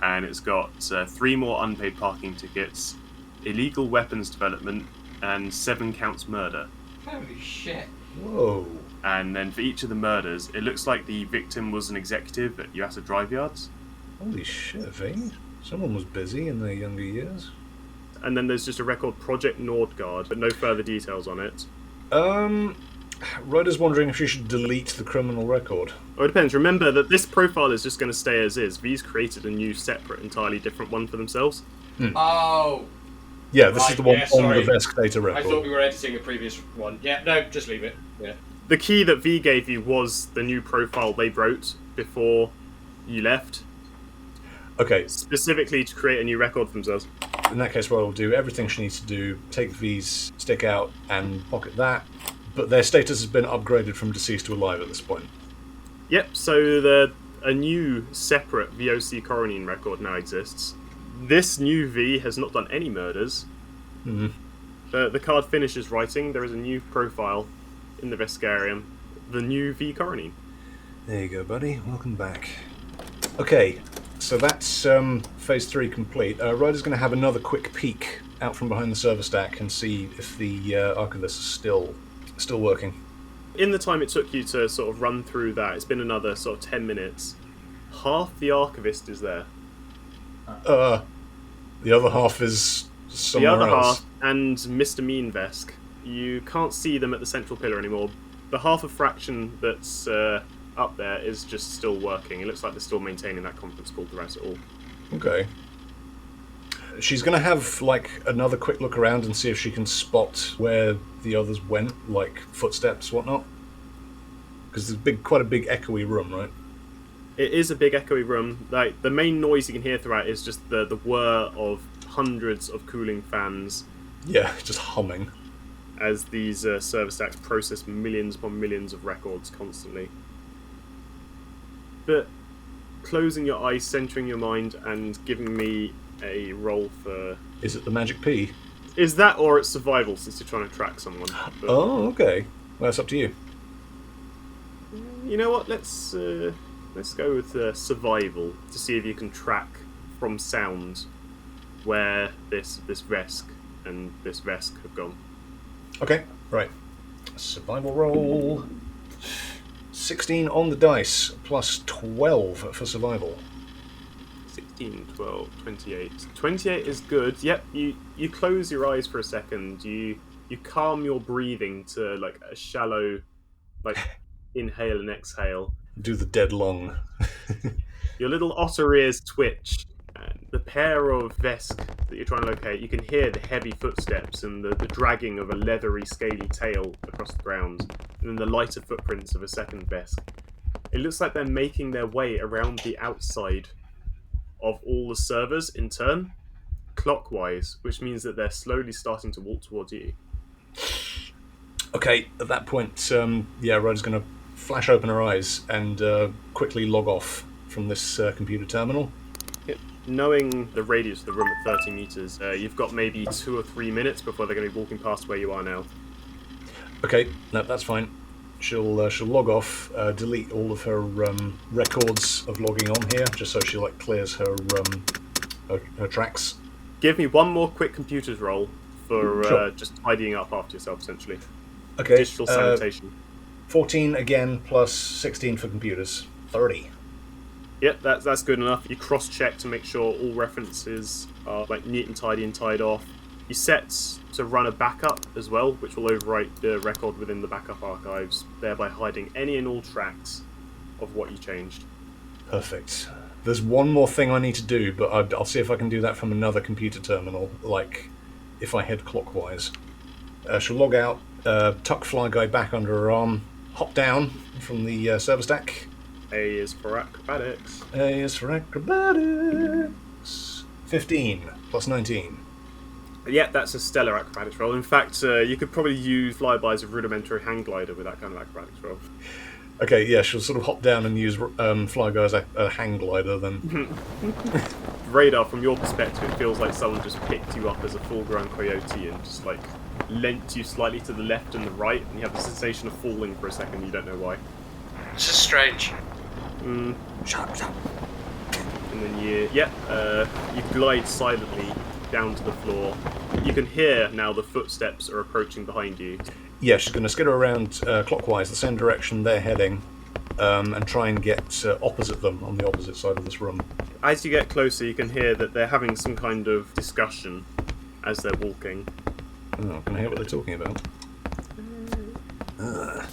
and it's got 3 more unpaid parking tickets, illegal weapons development, and 7 counts murder. Holy shit. Whoa. And then for each of the murders, it looks like the victim was an executive at Yuasa Drive Yards. Holy shit, V. Someone was busy in their younger years. And then there's just a record Project Nordgard, but no further details on it. Ryder's wondering if she should delete the criminal record. Oh, it depends. Remember that this profile is just going to stay as is. V's created a new, separate, entirely different one for themselves. Oh. Yeah, this is the one yeah, on sorry. the Vesk data I record. thought we were editing a previous one. Yeah, no, just leave it. Yeah. The key that V gave you was the new profile they wrote before you left, Okay, specifically to create a new record for themselves. in that case, what I'll do, everything she needs to do, take V's stick out and pocket that, but their status has been upgraded from deceased to alive at this point. Yep, so a new separate VOC coronine record now exists. This new V has not done any murders. Mhm. The card finishes writing, there is a new profile in the Veskarium, the new V coronine. There you go, buddy. Welcome back. Okay, so that's phase 3 complete. Ryder's going to have another quick peek out from behind the server stack and see if the archivist is still working. In the time it took you to sort of run through that, it's been another sort of 10 minutes. Half the archivist is there. The other half is somewhere The other else. half and Mr. Mean Vesk. You can't see them at the central pillar anymore. The half of fraction that's up there is just still working. It looks like they're still maintaining that conference call throughout it all. Okay. She's going to have like another quick look around and see if she can spot where the others went, like footsteps, whatnot. Because there's quite a big echoey room, right? It is a big echoey room. Like the main noise you can hear throughout is just the whir of hundreds of cooling fans Yeah, just humming. as these server stacks process millions upon millions of records constantly. But closing your eyes, centering your mind, and giving me a roll for... Is it the magic P? Is that or it's survival, since you're trying to track someone? But, Oh, okay. Well, that's up to you. you know what? Let's go with survival to see if you can track from sound where this Vesk and this Vesk have gone. Okay, right. Survival roll. 16 on the dice, plus 12 for survival. 16, 12, 28. 28 is good. Yep, you close your eyes for a second. You calm your breathing to like a shallow, like inhale and exhale. Do the dead long. Your little otter ears twitch. And the pair of Vesk that you're trying to locate, you can hear the heavy footsteps and the dragging of a leathery, scaly tail across the ground, and then the lighter footprints of a second Vesk. It looks like they're making their way around the outside of all the servers in turn, clockwise, which means that they're slowly starting to walk towards you. Okay, at that point, Ryder's going to flash open her eyes and quickly log off from this computer terminal. Yep. Knowing the radius of the room at 30 meters, you've got maybe 2 or 3 minutes before they're going to be walking past where you are now. Okay, no, that's fine. She'll log off, delete all of her records of logging on here, just so she clears her tracks. Give me one more quick computers roll for Sure. just tidying up after yourself, essentially. Okay, Digital sanitation. 14 again, plus 16 for computers. 30. Yep, that's good enough. You cross-check to make sure all references are neat and tidy and tied off. You set to run a backup as well, which will overwrite the record within the backup archives, thereby hiding any and all tracks of what you changed. Perfect. There's one more thing I need to do, but I'll see if I can do that from another computer terminal, if I head clockwise. She'll log out, tuck Fly Guy back under her arm, hop down from the server stack. A is for acrobatics. A is for acrobatics. 15 plus 19. Yeah, that's a stellar acrobatics roll. In fact, you could probably use Flyby as a rudimentary hang glider with that kind of acrobatics roll. Okay, yeah, she'll sort of hop down and use Fly Guy as a hang glider then. Radar, from your perspective, it feels like someone just picked you up as a full-grown coyote and just lent you slightly to the left and the right, and you have the sensation of falling for a second. You don't know why. This is strange. Shut up. And then you glide silently down to the floor. You can hear now the footsteps are approaching behind you. Yeah, she's going to skitter around clockwise, the same direction they're heading, and try and get opposite them on the opposite side of this room. As you get closer, you can hear that they're having some kind of discussion as they're walking. Oh, can I hear what they're talking about?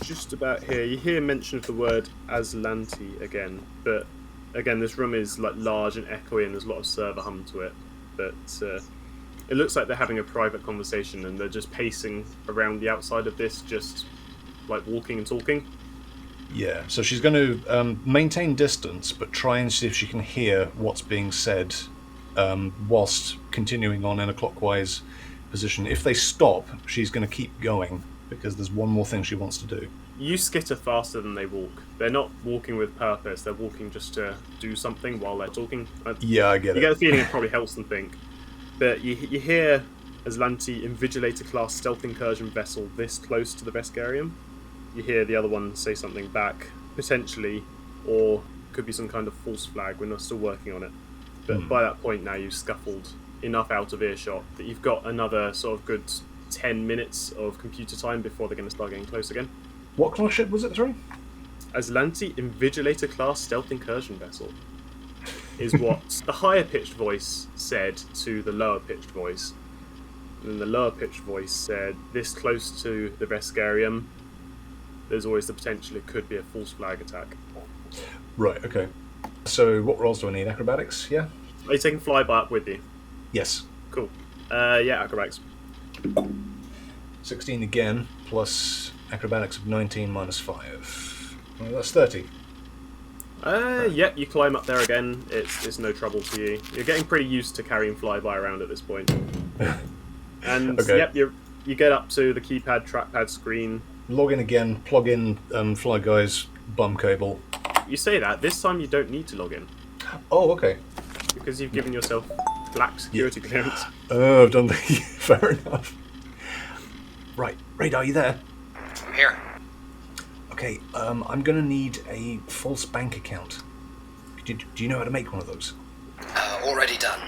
Just about here, you hear mention of the word Aslanti again, but again, this room is large and echoey, and there's a lot of server hum to it. But It looks like they're having a private conversation and they're just pacing around the outside of this, just like walking and talking. Yeah, so she's going to maintain distance, but try and see if she can hear what's being said whilst continuing on in a clockwise position. If they stop, she's going to keep going, because there's one more thing she wants to do. You skitter faster than they walk. They're not walking with purpose, they're walking just to do something while they're talking. Yeah, I get it. You get the feeling it probably helps them think. But you hear Aslanti Invigilator class stealth incursion vessel this close to the Veskarium. You hear the other one say something back, potentially, or could be some kind of false flag. We're not still working on it. But by that point now, you've scuffled enough out of earshot that you've got another sort of good 10 minutes of computer time before they're going to start getting close again. What class ship was it, sorry? Aslanti Invigilator class stealth incursion vessel is what the higher pitched voice said to the lower pitched voice. And then the lower pitched voice said, this close to the Veskarium, there's always the potential it could be a false flag attack. Right, okay. So what rolls do I need? Acrobatics, yeah? Are you taking flyby up with you? Yes. Cool. Yeah, acrobatics. 16 again, plus acrobatics of 19 minus 5. Well, that's 30. Yep, you climb up there again. It's no trouble to you. You're getting pretty used to carrying flyby around at this point. And Okay. yep, you get up to the keypad, trackpad screen. Log in again, plug in Fly Guy's bum cable. You say that, this time you don't need to log in, Oh, okay. because you've given yourself black security clearance. Oh, I've done the... Fair enough. Right, Radar, you there? I'm here. Okay, I'm going to need a false bank account. Do you know how to make one of those? Already done.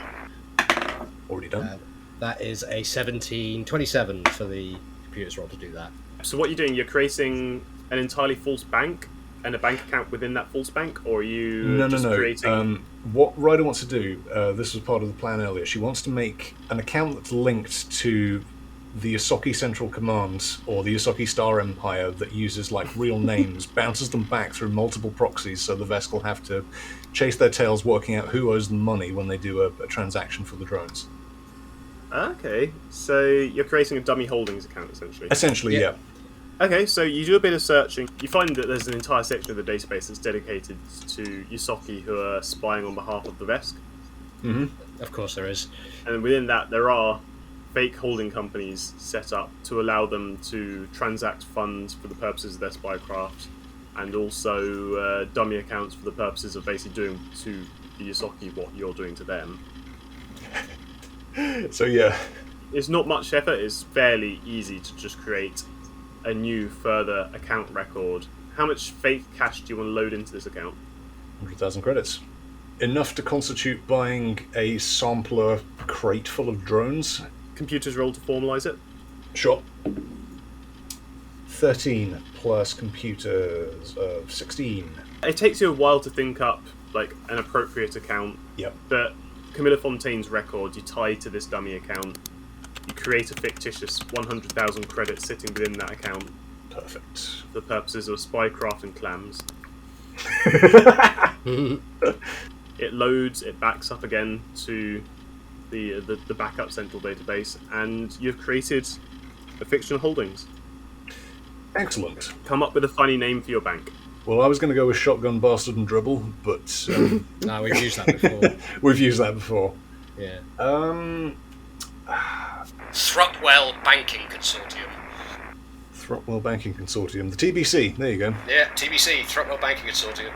Already done? That is a 1727 for the computer's roll to do that. So what you're doing, you're creating an entirely false bank and a bank account within that false bank, or are you No. creating... What Ryder wants to do, this was part of the plan earlier, she wants to make an account that's linked to the Yasaki Central Command, or the Yasaki Star Empire, that uses like real names, bounces them back through multiple proxies, so the Vesk will have to chase their tails working out who owes them money when they do a transaction for the drones. Okay, so you're creating a dummy holdings account, essentially. Essentially, yeah. Okay, so you do a bit of searching. You find that there's an entire section of the database that's dedicated to Yasaki who are spying on behalf of the Vesk. Mm-hmm. Of course there is. And within that, there are fake holding companies set up to allow them to transact funds for the purposes of their spycraft, and also dummy accounts for the purposes of basically doing to the Yasaki what you're doing to them. So, yeah. It's not much effort, it's fairly easy to just create a new further account record. How much fake cash do you want to load into this account? 100,000 credits. Enough to constitute buying a sampler crate full of drones. Computers roll to formalise it. Sure. 13 plus computers of 16. It takes you a while to think up like an appropriate account, Yep. but Camilla Fontaine's record you tie to this dummy account. You create a fictitious 100,000 credits sitting within that account Perfect. for the purposes of spycraft and clams. It loads, it backs up again to the backup central database, and you've created a fictional holdings. Excellent. Come up with a funny name for your bank. Well, I was going to go with Shotgun Bastard and Dribble, but No, we've used that before. we've used that before. Yeah. Throtwell Banking Consortium. Throtwell Banking Consortium. The TBC. There you go. Yeah, TBC, Throtwell Banking Consortium.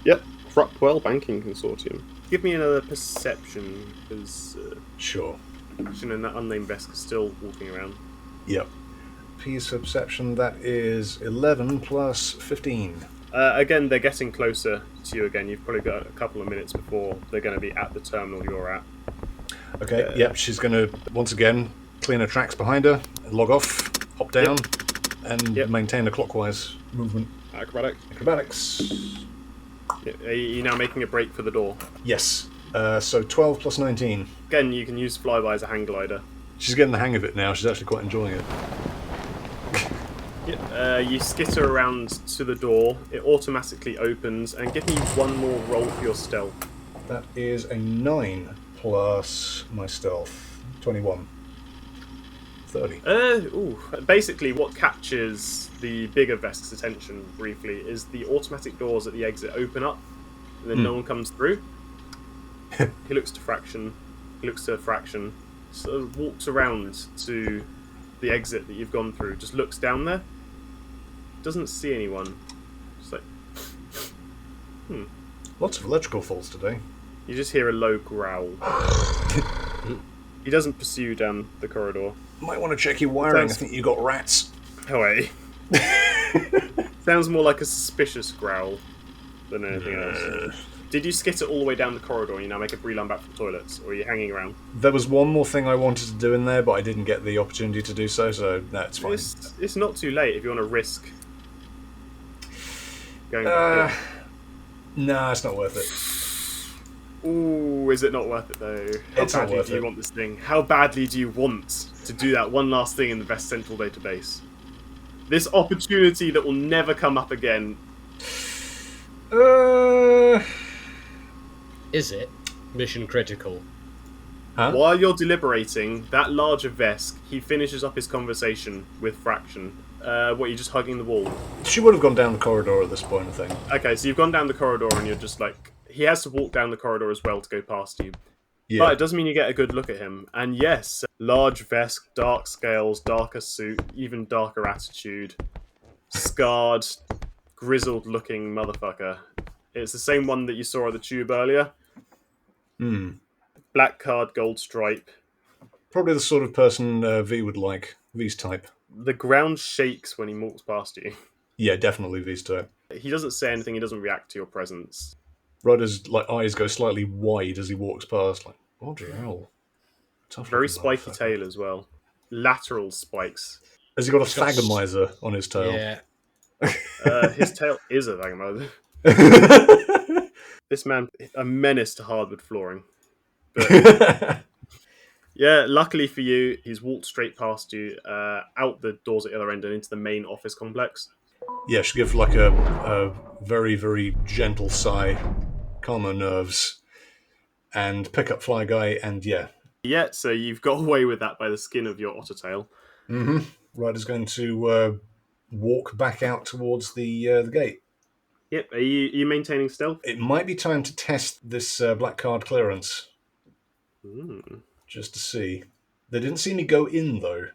Yep, Throtwell Banking Consortium. Give me another perception, because Sure. and that unnamed Vesk is still walking around. Yep. Piece for perception, that is 11 plus 15. Again, they're getting closer to you again. You've probably got a couple of minutes before they're going to be at the terminal you're at. Okay, yep, she's going to, once again, clean her tracks behind her, log off, hop down, and maintain a clockwise movement. Acrobatics. Are you now making a break for the door? Yes. So 12 plus 19. Again, you can use flyby as a hang glider. She's getting the hang of it now. She's actually quite enjoying it. You skitter around to the door. It automatically opens, and give me one more roll for your stealth. That is a 9 plus my stealth. 21. 30. Basically, what catches the bigger Vesk's attention briefly is the automatic doors at the exit open up, and then no one comes through. He looks to Fraction. He looks to Fraction. Sort of walks around to the exit that you've gone through. Just looks down there. Doesn't see anyone. Just like, Lots of electrical faults today. You just hear a low growl. He doesn't pursue down the corridor. Might want to check your wiring. I think you got rats. Oh, hey. Sounds more like a suspicious growl than anything else. Did you skit it all the way down the corridor and you now make a beeline back for the toilets? Or are you hanging around? There was one more thing I wanted to do in there, but I didn't get the opportunity to do so, so no, it's fine. It's not too late if you want to risk going back in. Nah, it's not worth it. Ooh, is it not worth it though? How It's not badly worth do you it. want this thing? How badly do you want to do that one last thing in the Vesk Central database? This opportunity that will never come up again. Is it mission critical? Huh? While you're deliberating, that larger Vesk, he finishes up his conversation with Fraction. What, you just hugging the wall? She would have gone down the corridor at this point, I think. Okay, so you've gone down the corridor and you're just like... He has to walk down the corridor as well to go past you. Yeah. But it doesn't mean you get a good look at him. And yes, large Vesk, dark scales, darker suit, even darker attitude. Scarred, grizzled-looking motherfucker. It's the same one that you saw at the tube earlier. Black card, gold stripe. Probably the sort of person V would like. V's type. The ground shakes when he walks past you. Yeah, definitely V's type. He doesn't say anything, he doesn't react to your presence. Ryder's eyes go slightly wide as he walks past. Like, bloody hell. Tough Very looking spiky motherfucker. tail as well. Lateral spikes. Has he got a thagomizer on his tail? Yeah. His tail is a vagabond. This man, a menace to hardwood flooring. But yeah, luckily for you, he's walked straight past you, out the doors at the other end and into the main office complex. Yeah, she'll give like a very, very gentle sigh, calm her nerves, and pick up Fly Guy, and yeah. Yeah, so you've got away with that by the skin of your otter tail. Ryder's going to walk back out towards the gate. Yep, are you maintaining stealth? It might be time to test this black card clearance. Just to see. They didn't see me go in, though.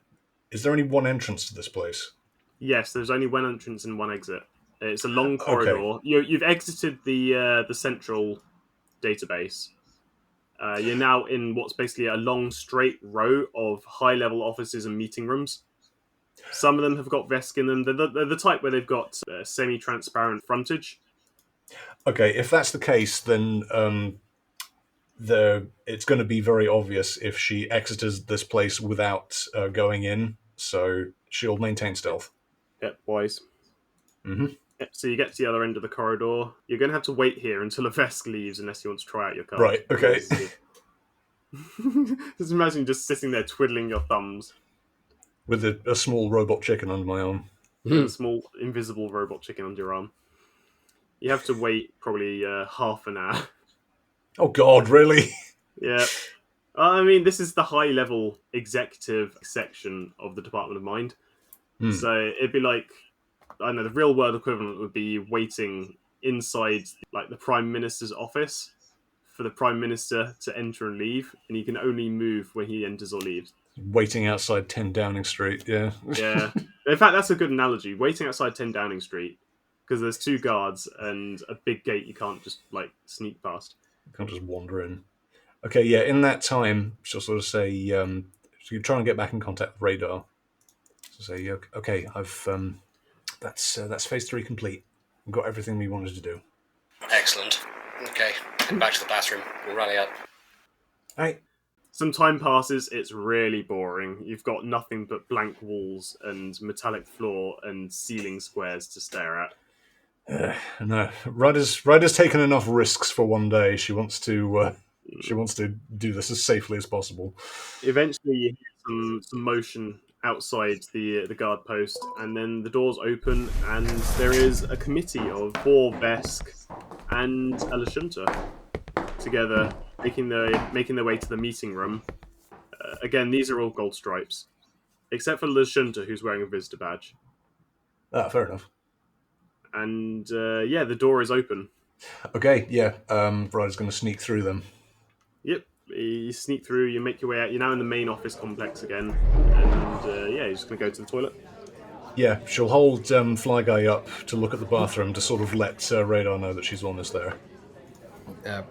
Is there only one entrance to this place? Yes, there's only one entrance and one exit. It's a long corridor. Okay. You've exited the central database. You're now in what's basically a long straight row of high-level offices and meeting rooms. Some of them have got Vesk in them. They're the type where they've got semi-transparent frontage. Okay, if that's the case, then it's going to be very obvious if she exits this place without going in, so she'll maintain stealth. Yep, wise. Yep, so you get to the other end of the corridor. You're going to have to wait here until a Vesk leaves unless you want to try out your card. Right, okay. Just imagine just sitting there twiddling your thumbs. With a small robot chicken under my arm. A small invisible robot chicken under your arm. You have to wait probably half an hour. Oh god, really? Yeah. I mean, this is the high-level executive section of the Department of Mind. So it'd be like, I don't know, the real-world equivalent would be waiting inside like the Prime Minister's office for the Prime Minister to enter and leave, and you can only move when he enters or leaves. Waiting outside 10 Downing Street, yeah. Yeah. In fact, that's a good analogy. Waiting outside 10 Downing Street, because there's two guards and a big gate you can't just, like, sneak past. You can't just wander in. Okay, yeah, in that time, she'll sort of say, so you try and get back in contact with Radar. So say, okay, I've, that's phase 3 complete. We've got everything we wanted to do. Excellent. Okay, head back to the bathroom. We'll rally up. Right. Some time passes, it's really boring. You've got nothing but blank walls and metallic floor and ceiling squares to stare at. No, Ryder's taken enough risks for one day. She wants to do this as safely as possible. Eventually, you hear some motion outside the guard post, and then the doors open, and there is a committee of 4 Vesk and a Lashunta together making their way to the meeting room. Again, these are all gold stripes, except for Cinder, who's wearing a visitor badge. Ah, fair enough. And the door is open. Okay, yeah. Ryder's going to sneak through them. Yep, you sneak through. You make your way out. You're now in the main office complex again, and you're just going to go to the toilet. Yeah, she'll hold Fly Guy up to look at the bathroom to sort of let Radar know that she's almost there.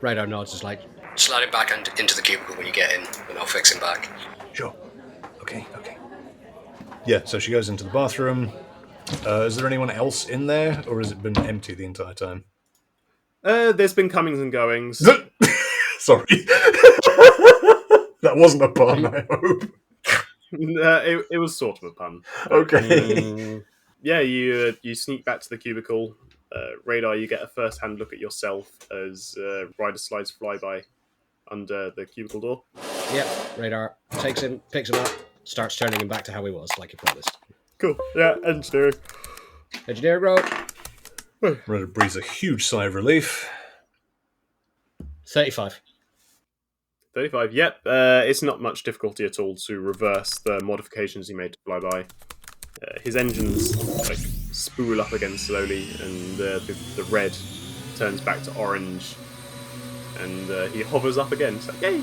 Radar nods, is like, Slide him back into the cubicle when you get in, and I'll fix him back. Sure. Okay. Yeah, so she goes into the bathroom. Is there anyone else in there, or has it been empty the entire time? There's been comings and goings. Sorry. That wasn't a pun, I hope. It was sort of a pun. Okay. You sneak back to the cubicle. Radar, you get a first-hand look at yourself as Ryder slides Flyby under the cubicle door. yep, Radar takes him, picks him up, starts turning him back to how he was, like he promised. Cool. Yeah, engineering. Engineering roll. Ryder breathes a huge sigh of relief. 35. 35. Yep. It's not much difficulty at all to reverse the modifications he made to Flyby. His engines spool up again slowly, and the red turns back to orange, and he hovers up again. It's like, yay!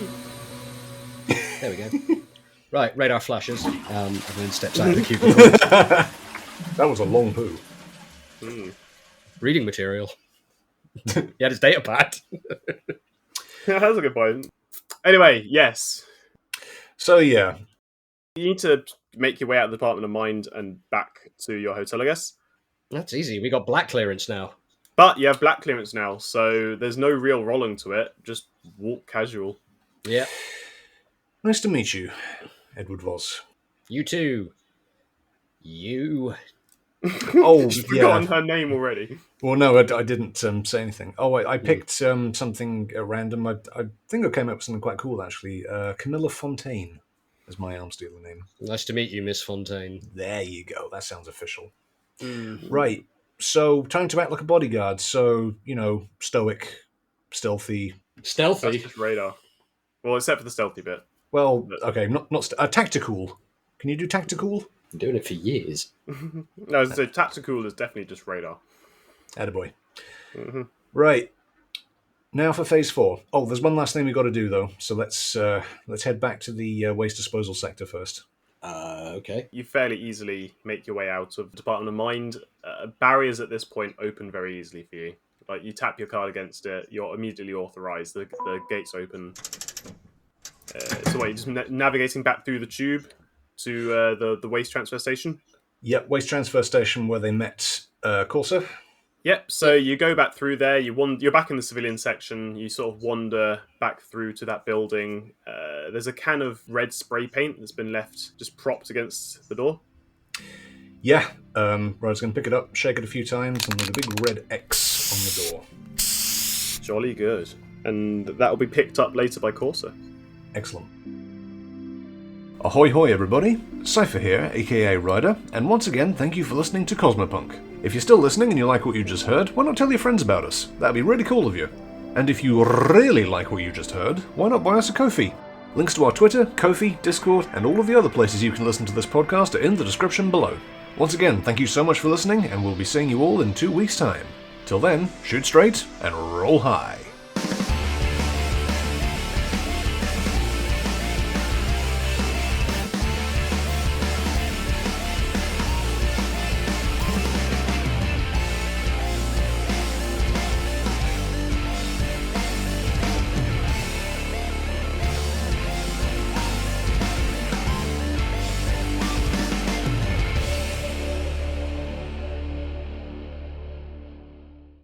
There we go. Right, Radar flashes, and then steps out of the cubicle. That was a long poo. Reading material. He had his data pad. That's a good point. Anyway, yes. So, yeah. You need to make your way out of the Department of Mind and back to your hotel, I guess. That's easy. We got black clearance now. But you have black clearance now, so there's no real rolling to it. Just walk casual. Yeah. Nice to meet you, Edward Voss. You too. You. Oh, You've forgotten yeah. her name already. Well, no, I didn't say anything. Oh, I picked something at random. I think I came up with something quite cool, actually. Camilla Fontaine is my arms dealer name. Nice to meet you, Miss Fontaine. There you go. That sounds official. Right. So, time to act like a bodyguard. So, stoic, stealthy. That's Stealthy. just Radar. Well, except for the stealthy bit. Well, okay, not tactical. Can you do tactical? Been doing it for years. No, so tactical is definitely just Radar. Attaboy. Right. Now for phase 4. Oh, there's one last thing we've got to do, though. So let's head back to the waste disposal sector first. Okay. You fairly easily make your way out of the Department of Mind. Barriers at this point open very easily for you. Like, you tap your card against it, you're immediately authorized. The gates open. So what, you're just navigating back through the tube to the waste transfer station? Yep, waste transfer station where they met Corsa. Yep, so you go back through there, you're back in the civilian section, you sort of wander back through to that building. There's a can of red spray paint that's been left just propped against the door. Yeah, Ryder's going to pick it up, shake it a few times, and there's a big red X on the door. Jolly good. And that'll be picked up later by Corsa. Excellent. Ahoy hoy everybody, Cypher here, aka Ryder, and once again thank you for listening to Cosmopunk. If you're still listening and you like what you just heard, why not tell your friends about us? That'd be really cool of you. And if you really like what you just heard, why not buy us a Ko-fi? Links to our Twitter, Ko-fi, Discord, and all of the other places you can listen to this podcast are in the description below. Once again, thank you so much for listening, and we'll be seeing you all in 2 weeks' time. Till then, shoot straight and roll high.